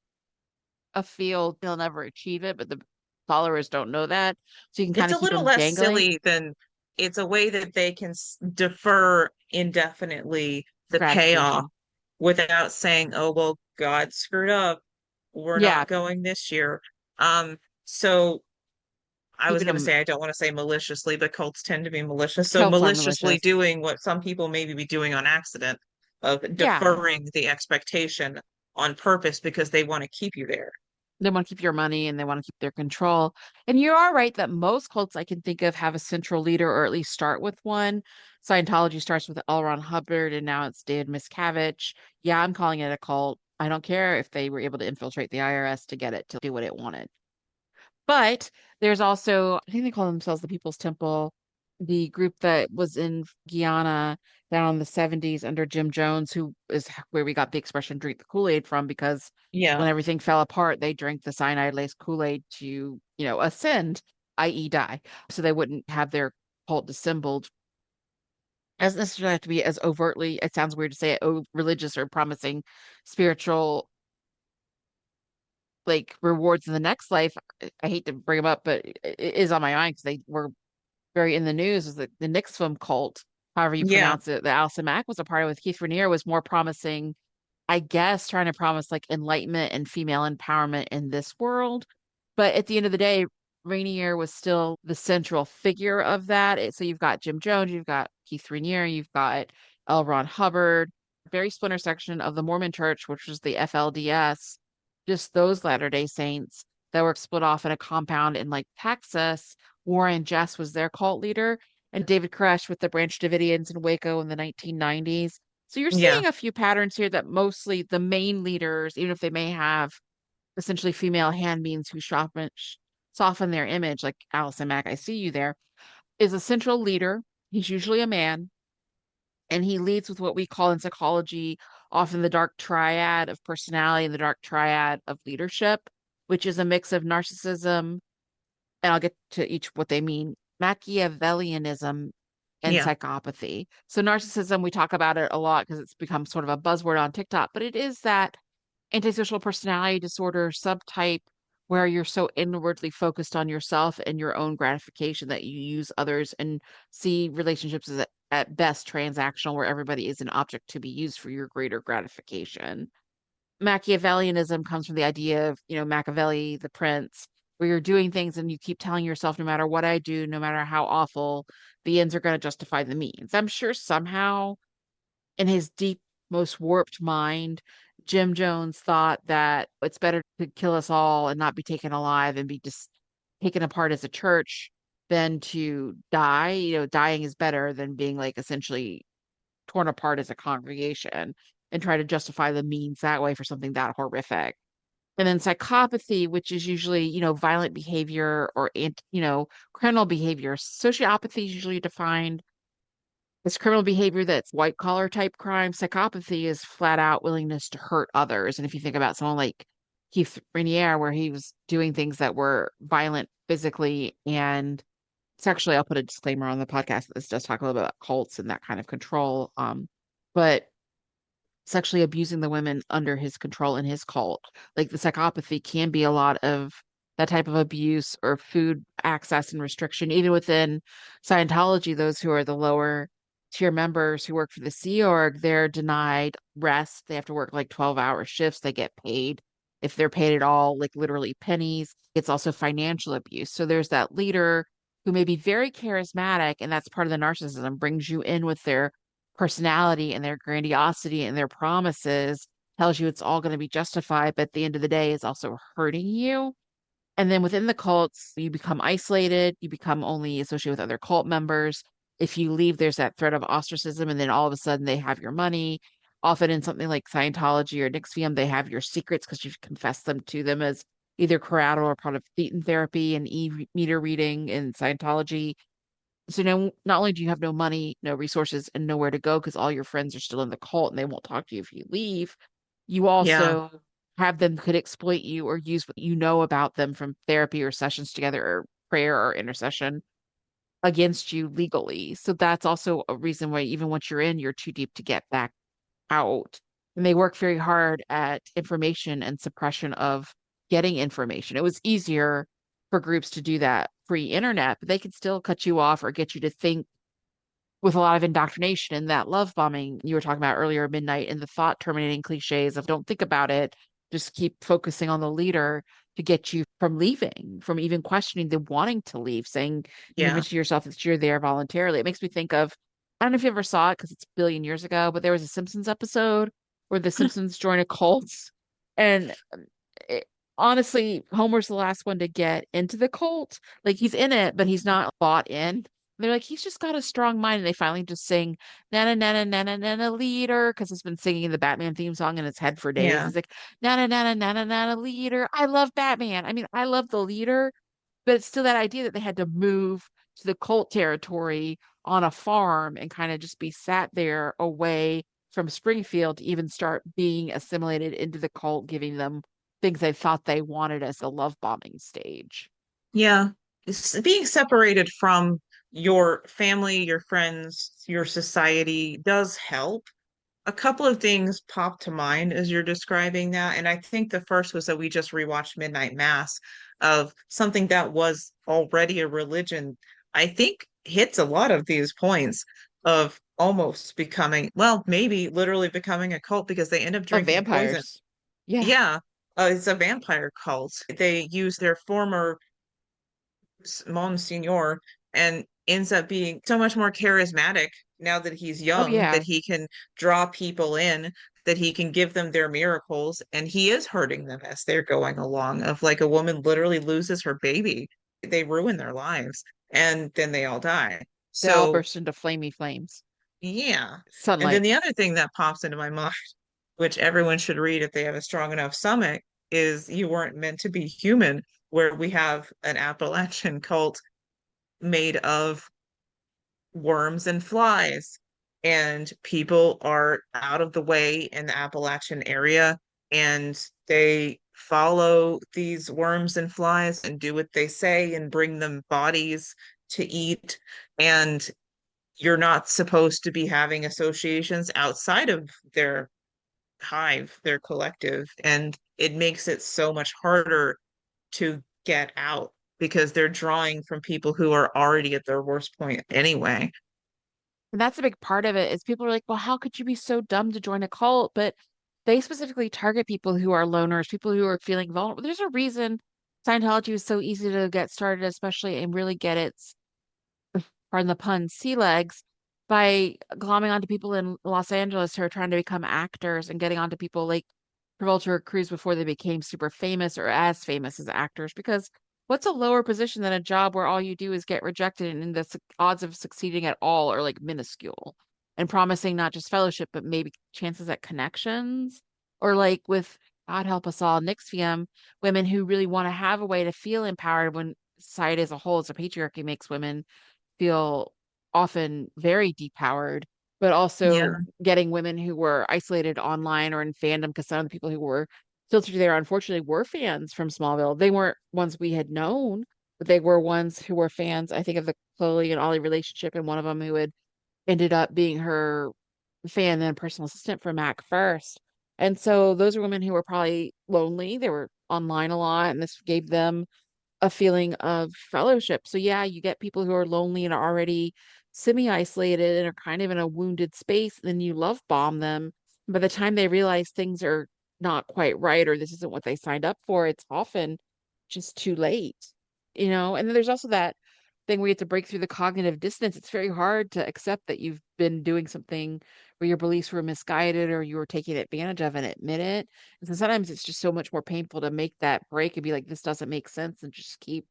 a field, they'll never achieve it, but the followers don't know that. So you can kind It's of a keep little them less dangling. silly than it's a way that they can defer indefinitely the payoff Gratification. without saying, "Oh, well, God screwed up. We're Yeah, not going this year." So I was keeping going to them say I don't want to say maliciously, but cults tend to be malicious. So cults are maliciously malicious. doing what some people maybe be doing on accident of Yeah, deferring the expectation on purpose because they want to keep you there. they want to keep your money and they want to keep their control. And you are right that most cults I can think of have a central leader or at least start with one. Scientology starts with L. Ron Hubbard and now it's David Miscavige. Yeah, I'm calling it a cult. I don't care if they were able to infiltrate the IRS to get it to do what it wanted. But there's also, I think they call themselves the People's Temple, the group that was in Guyana down in the 70s under Jim Jones, who is where we got the expression drink the Kool-Aid from, because Yeah. when everything fell apart, they drank the cyanide-laced Kool-Aid to, ascend, i.e., die. So they wouldn't have their cult dissembled. It doesn't necessarily have to be as overtly, it sounds weird to say it, religious or promising spiritual like rewards in the next life. I hate to bring them up, but it is on my mind because they were very in the news. Is that the Nixfam cult, however you Yeah. pronounce it, that Alison Mack was a part of with Keith Raniere was more promising, I guess, trying to promise like enlightenment and female empowerment in this world. But at the end of the day, Rainier was still the central figure of that. So you've got Jim Jones, you've got Keith Raniere, you've got L. Ron Hubbard, very splinter section of the Mormon Church, which was the FLDS, just those Latter-day Saints that were split off in a compound in like Texas. Warren Jess was their cult leader, and David Koresh with the Branch Davidians in Waco in the 1990s. So you're Yeah. seeing a few patterns here that mostly the main leaders, even if they may have essentially female handmaidens who soften their image, like Allison Mack, I see you there, is a central leader. He's usually a man, and he leads with what we call in psychology often the dark triad of personality and the dark triad of leadership, which is a mix of narcissism, and I'll get to each what they mean, Machiavellianism and Yeah. psychopathy. So narcissism, we talk about it a lot because it's become sort of a buzzword on TikTok, but it is that antisocial personality disorder subtype where you're so inwardly focused on yourself and your own gratification that you use others and see relationships as at best transactional, where everybody is an object to be used for your greater gratification. Machiavellianism comes from the idea of, Machiavelli, the prince, where you're doing things and you keep telling yourself, no matter what I do, no matter how awful, the ends are going to justify the means. I'm sure somehow in his deep, most warped mind, Jim Jones thought that it's better to kill us all and not be taken alive and be just taken apart as a church than to die. Dying is better than being like essentially torn apart as a congregation and try to justify the means that way for something that horrific. And then psychopathy, which is usually, violent behavior or, criminal behavior. Sociopathy is usually defined as criminal behavior that's white collar type crime. Psychopathy is flat out willingness to hurt others. And if you think about someone like Keith Rainier, where he was doing things that were violent physically and sexually, I'll put a disclaimer on the podcast that this does talk a little bit about cults and that kind of control. But sexually abusing the women under his control in his cult. Like the psychopathy can be a lot of that type of abuse or food access and restriction, even within Scientology, those who are the lower tier members who work for the Sea Org, they're denied rest. They have to work like 12-hour shifts. They get paid, if they're paid at all, like literally pennies. It's also financial abuse. So there's that leader who may be very charismatic, and that's part of the narcissism, brings you in with their personality and their grandiosity and their promises, tells you it's all going to be justified, but at the end of the day is also hurting you. And then within the cults, you become isolated, you become only associated with other cult members. If you leave, there's that threat of ostracism, and then all of a sudden they have your money. Often in something like Scientology or NXIVM, they have your secrets because you've confessed them to them as either collateral or part of thetan therapy and e-meter reading in Scientology. So now, not only do you have no money, no resources, and nowhere to go because all your friends are still in the cult and they won't talk to you if you leave, you Yeah. also have them could exploit you or use what you know about them from therapy or sessions together or prayer or intercession against you legally. So that's also a reason why even once you're in, you're too deep to get back out. And they work very hard at information and suppression of getting information. It was easier for groups to do that pre-internet, but they could still cut you off or get you to think with a lot of indoctrination and that love bombing you were talking about earlier, midnight, and the thought terminating cliches of don't think about it, just keep focusing on the leader to get you from leaving, from even questioning the wanting to leave, saying even Yeah. to yourself that you're there voluntarily. It makes me think of, I don't know if you ever saw it because it's a billion years ago, but there was a Simpsons episode where the Simpsons join a cult. And it, honestly, Homer's the last one to get into the cult. Like he's in it, but he's not bought in. They're like, he's just got a strong mind. And they finally just sing na na na na na na na leader because he's been singing the Batman theme song in his head for days. Yeah. He's like, na na na na na na na na leader. I love Batman. I mean, I love the leader, but it's still that idea that they had to move to the cult territory on a farm and kind of just be sat there away from Springfield to even start being assimilated into the cult, giving them things they thought they wanted as a love bombing stage. Yeah. Being separated from your family, your friends, your society does help. A couple of things pop to mind as you're describing that. And I think the first was that we just rewatched Midnight Mass of something that was already a religion. I think hits a lot of these points of almost becoming, well, maybe literally becoming a cult because they end up Of drinking poison. vampires. Yeah. Yeah, it's a vampire cult. They use their former Monsignor and ends up being so much more charismatic now that he's Oh, young, that yeah. he can draw people in, that he can give them their miracles, and he is hurting them as they're going along. Of like a woman literally loses her baby, they ruin their lives, and then they all die. They all So burst into flamey flames. yeah. And then Sunlight. the other thing that pops into my mind, which everyone should read if they have a strong enough stomach, is You Weren't Meant to Be Human, where we have an Appalachian cult made of worms and flies. And people are out of the way in the Appalachian area and they follow these worms and flies and do what they say and bring them bodies to eat. And you're not supposed to be having associations outside of their hive, their collective. And it makes it so much harder to get out because they're drawing from people who are already at their worst point anyway. And that's a big part of it is people are like, well, how could you be so dumb to join a cult? But they specifically target people who are loners, people who are feeling vulnerable. There's a reason Scientology was so easy to get started, especially and really get its, pardon the pun, sea legs by glomming onto people in Los Angeles who are trying to become actors and getting onto people like Travolta Cruz before they became super famous or as famous as actors. Because what's a lower position than a job where all you do is get rejected and the odds of succeeding at all are like minuscule and promising not just fellowship, but maybe chances at connections? Or like with God help us all, NXIVM, women who really want to have a way to feel empowered when society as a whole, as a patriarchy makes women feel often very depowered, but also Yeah. getting women who were isolated online or in fandom because some of the people who were filtered there, unfortunately, were fans from Smallville. They weren't ones we had known, but they were ones who were fans, I think, of the Chloe and Ollie relationship, and one of them who had ended up being her fan and personal assistant for Mac first. And so those are women who were probably lonely. They were online a lot, and this gave them a feeling of fellowship. So yeah, you get people who are lonely and are already semi-isolated and are kind of in a wounded space, and then you love bomb them. By the time they realize things are not quite right or this isn't what they signed up for, it's often just too late, you know? And then there's also that thing where you have to break through the cognitive dissonance. It's very hard to accept that you've been doing something where your beliefs were misguided or you were taken advantage of and admit it. And so sometimes it's just so much more painful to make that break and be like, this doesn't make sense and just keep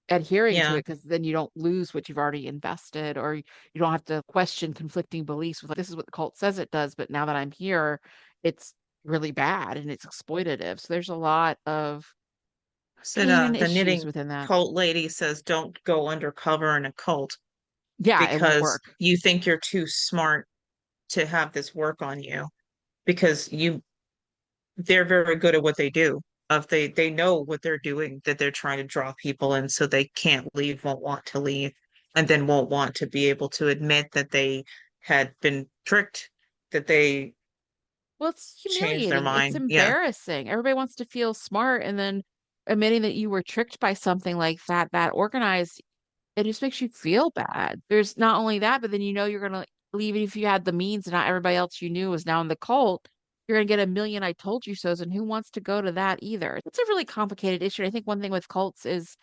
adhering to Yeah. it because then you don't lose what you've already invested or you don't have to question conflicting beliefs with like, this is what the cult says it does, but now that I'm here, it's really bad and it's exploitative. So there's a lot of Said pain and the issues knitting within that. cult lady says don't go undercover in a cult Yeah, it won't because work. you think you're too smart to have this work on you because they're very good at what they do. If they know what they're doing, that they're trying to draw people in so they can't leave, won't want to leave, and then won't want to be able to admit that they had been tricked, that they Well, it's changed their humiliating. It's mind. Yeah. embarrassing. Everybody wants to feel smart, and then admitting that you were tricked by something like that, that organized, it just makes you feel bad. There's not only that, but then you know you're gonna leave if you had the means and not everybody else you knew was now in the cult. You're gonna get a million I told you so's, and who wants to go to that either? It's a really complicated issue. I think one thing with cults is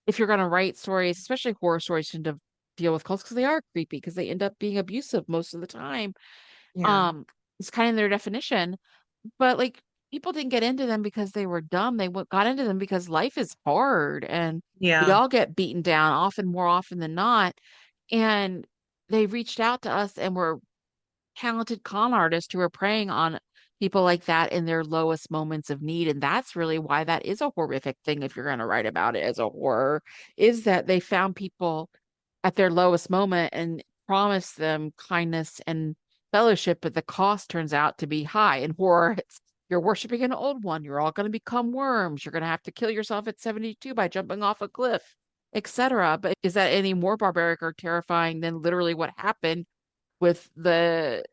if you're gonna write stories, especially horror stories, tend to deal with cults because they are creepy, because they end up being abusive most of the time. Yeah. Um, it's kind of their definition. But like people didn't get into them because they were dumb. They got into them because life is hard and we Yeah. all get beaten down often, more often than not. And they reached out to us and were talented con artists who are preying on people like that in their lowest moments of need. And that's really why that is a horrific thing if you're going to write about it as a horror, is that they found people at their lowest moment and promised them kindness and fellowship, but the cost turns out to be high. In horror, it's you're worshiping an old one. You're all going to become worms. You're going to have to kill yourself at 72 by jumping off a cliff, etc. But is that any more barbaric or terrifying than literally what happened with the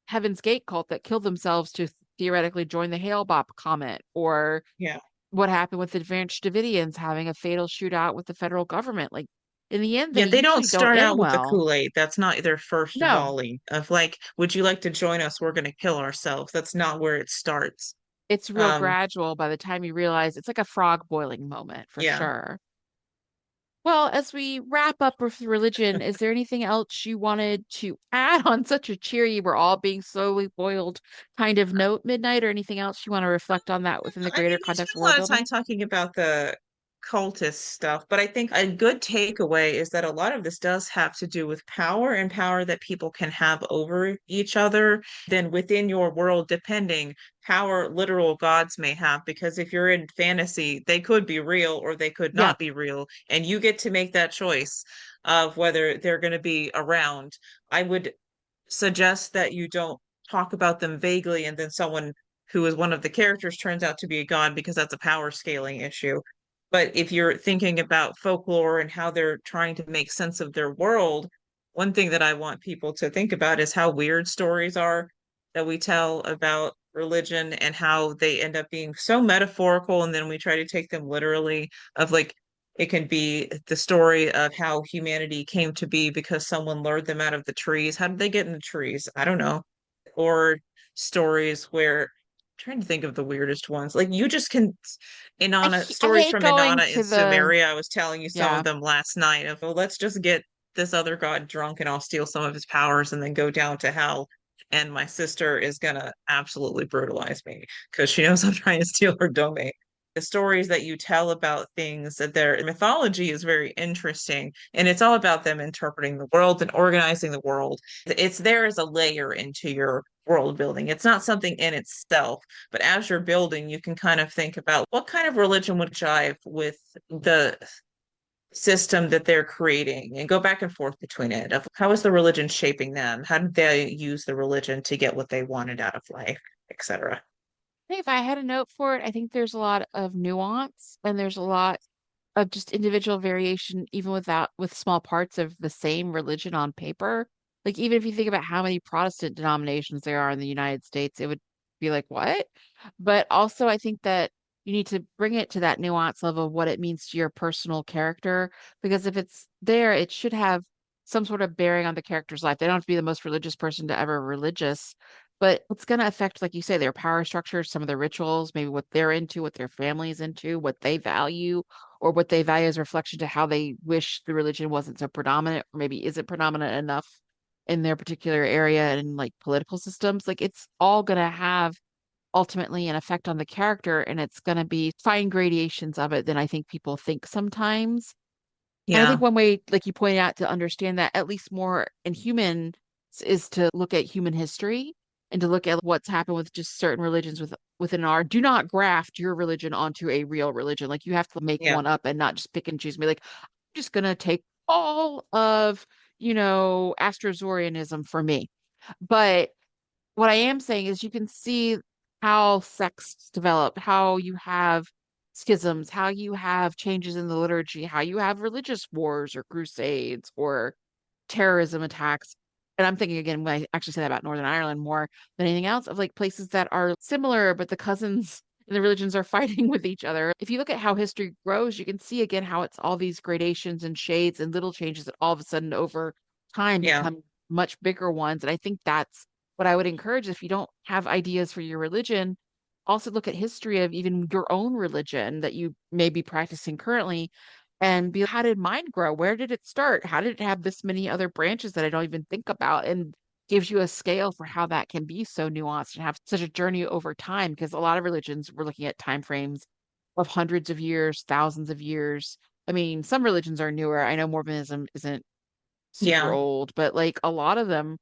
Heaven's Gate cult that killed themselves to theoretically join the Hale-Bopp comet, or Yeah. what happened with Advanced Davidians having a fatal shootout with the federal government? Like, in the end, they Yeah, they don't usually don't start end out with the well. Kool-Aid. That's not their first No, volley of like, would you like to join us? We're going to kill ourselves. That's not where it starts. it's real Um, gradual by the time you realize it's like a frog boiling moment for yeah. sure. Well, as we wrap up with religion, is there anything else you wanted to add on such a cheery, we're all being slowly boiled kind of note, Midnight, or anything else you want to reflect on that within the I greater mean, we spent context of a world lot of time building? talking about the cultist stuff, but I think a good takeaway is that a lot of this does have to do with power and power that people can have over each other. Then within your world, depending power literal gods may have, because if you're in fantasy, they could be real or they could Yeah. not be real, and you get to make that choice of whether they're going to be around. I would suggest that you don't talk about them vaguely and then someone who is one of the characters turns out to be a god because that's a power scaling issue. But if you're thinking about folklore and how they're trying to make sense of their world, one thing that I want people to think about is how weird stories are that we tell about religion and how they end up being so metaphorical, and then we try to take them literally, of like it can be the story of how humanity came to be because someone lured them out of the trees. How did they get in the trees? I don't know. Or stories where I'm trying to think of the weirdest ones. Like you just can Inanna I stories hate from going Inanna in to the Sumeria. I was telling you some of yeah. them last night of, oh, let's just get this other god drunk and I'll steal some of his powers and then go down to hell. And my sister is gonna absolutely brutalize me because she knows I'm trying to steal her domain. The stories that you tell about things, that their mythology is very interesting, and it's all about them interpreting the world and organizing the world. It's there as a layer into your world building. It's not something in itself, but as you're building, you can kind of think about what kind of religion would jive with the system that they're creating and go back and forth between it of how is the religion shaping them? How did they use the religion to get what they wanted out of life, etc. I think if I had a note for it, I think there's a lot of nuance and there's a lot of just individual variation, even without with small parts of the same religion on paper. Like even if you think about how many Protestant denominations there are in the United States, it would be like, what? But also I think that you need to bring it to that nuance level of what it means to your personal character, because if it's there, it should have some sort of bearing on the character's life. They don't have to be the most religious person to ever religious, but it's going to affect, like you say, their power structure, some of their rituals, maybe what they're into, what their family's into, what they value, or what they value as a reflection to how they wish the religion wasn't so predominant, or maybe isn't predominant enough in their particular area and like political systems. Like it's all going to have ultimately an effect on the character, and it's going to be fine gradations of it than I think people think sometimes. And I think Yeah, one way, like you pointed out, to understand that at least more in human is to look at human history and to look at what's happened with just certain religions within our do not graft your religion onto a real religion. Like you have to make yeah, one up and not just pick and choose. Be like, I'm just gonna take all of, Astrozorianism for me. But what I am saying is you can see how sects develop, how you have schisms, how you have changes in the liturgy, how you have religious wars or crusades or terrorism attacks. And I'm thinking again, when I actually say that about Northern Ireland more than anything else, of like places that are similar, but the cousins and the religions are fighting with each other. If you look at how history grows, you can see again how it's all these gradations and shades and little changes that all of a sudden over time yeah, become much bigger ones. And I think that's what I would encourage if you don't have ideas for your religion, also look at history of even your own religion that you may be practicing currently and be how did mine grow? Where did it start? How did it have this many other branches that I don't even think about? And gives you a scale for how that can be so nuanced and have such a journey over time. Because a lot of religions, we're looking at time frames of hundreds of years, thousands of years. I mean, some religions are newer. I know Mormonism isn't super yeah, old, but like a lot of them,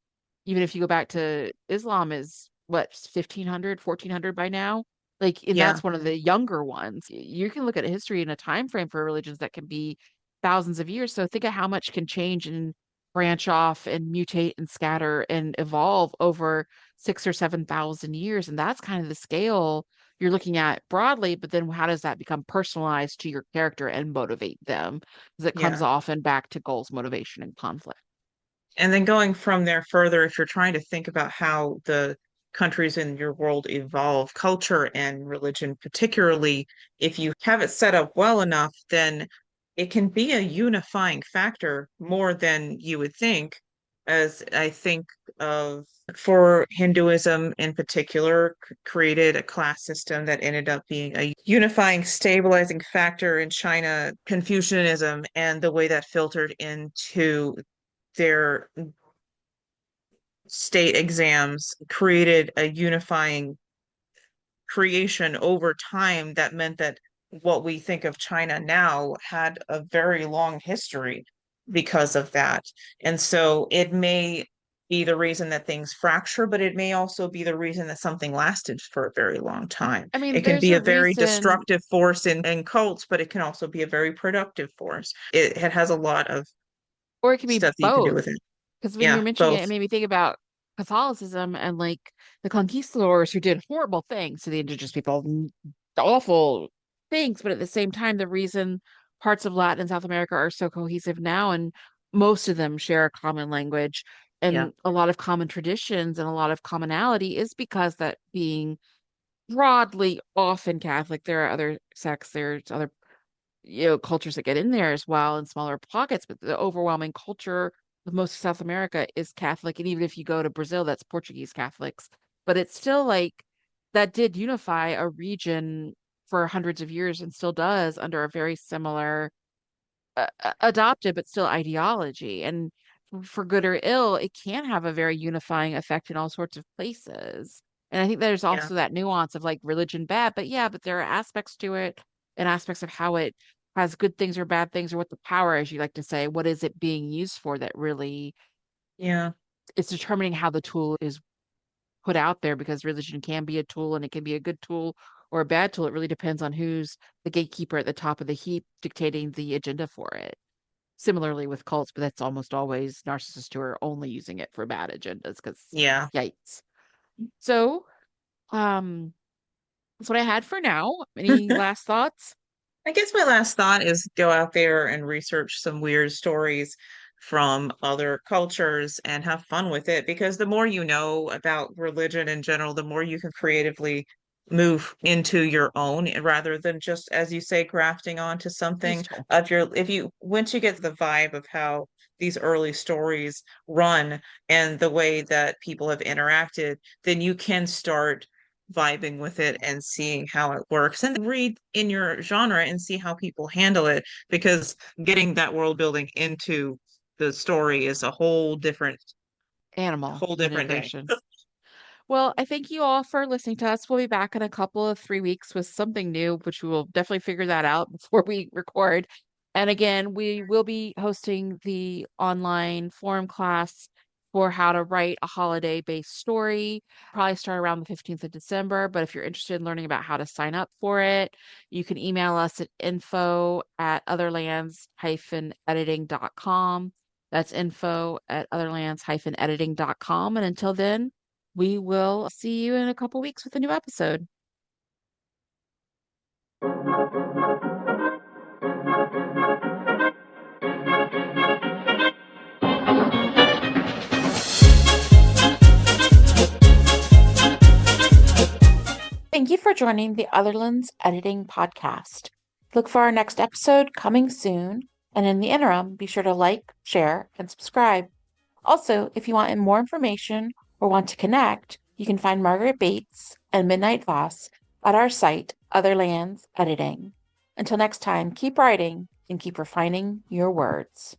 even if you go back to Islam, is what, 1500, 1400 by now? Like, and yeah, that's one of the younger ones. You can look at history in a time frame for religions that can be thousands of years. So think of how much can change and branch off and mutate and scatter and evolve over 6 or 7 thousand years. And that's kind of the scale you're looking at broadly, but then how does that become personalized to your character and motivate them? Because it comes yeah. often back to goals, motivation, and conflict. And then going from there further, if you're trying to think about how the countries in your world evolve, culture and religion, particularly if you have it set up well enough, then it can be a unifying factor more than you would think. As I think of for Hinduism in particular, created a class system that ended up being a unifying, stabilizing factor in China, Confucianism, and the way that filtered into their state exams created a unifying creation over time that meant that what we think of China now had a very long history because of that. And so it may be the reason that things fracture, but it may also be the reason that something lasted for a very long time. I mean, It can there's be a a very reason, destructive force in cults, but it can also be a very productive force. It has a lot of or it can be stuff that you can do both. with it. Because when you're Yeah, mentioning it, both. it made me think about Catholicism and like the conquistadors who did horrible things to the indigenous people, awful things. But at the same time, the reason parts of Latin and South America are so cohesive now, and most of them share a common language Yeah, and a lot of common traditions and a lot of commonality, is because that being broadly often Catholic. There are other sects, there's other cultures that get in there as well in smaller pockets, but the overwhelming culture of most of South America is Catholic. And even if you go to Brazil, that's Portuguese Catholics. But it's still like that did unify a region for hundreds of years and still does under a very similar adopted but still ideology. And for good or ill, it can have a very unifying effect in all sorts of places. And I think there's Yeah, also that nuance of like religion bad, but yeah, but there are aspects to it and aspects of how it has good things or bad things, or what the power, as you like to say, what is it being used for, that really yeah, is determining how the tool is put out there, because religion can be a tool and it can be a good tool or a bad tool. It really depends on who's the gatekeeper at the top of the heap dictating the agenda for it. Similarly with cults, but that's almost always narcissists who are only using it for bad agendas, because yeah. yikes. So, that's what I had for now. Any last thoughts? I guess my last thought is go out there and research some weird stories from other cultures and have fun with it because the more you know about religion in general, the more you can creatively move into your own rather than just, as you say, grafting onto something Useful of your, if you, once you get the vibe of how these early stories run and the way that people have interacted, then you can start vibing with it and seeing how it works and read in your genre and see how people handle it because getting that world building into the story is a animal whole different day. integration. Well, I thank you all for listening to us. We'll be back in a couple of 3 weeks with something new, which we will definitely figure that out before we record. And again, we will be hosting the online forum class for how to write a holiday-based story. Probably start around the 15th of December. But if you're interested in learning about how to sign up for it, you can email us at info@otherlands-editing.com. That's info@otherlands-editing.com. And until then, we will see you in a couple weeks with a new episode. Thank you for joining the Otherlands Editing Podcast. Look for our next episode coming soon. And in the interim, be sure to like, share, and subscribe. Also, if you want more information or want to connect, you can find Margaret Bates and Midnight Voss at our site, Otherlands Editing. Until next time, keep writing and keep refining your words.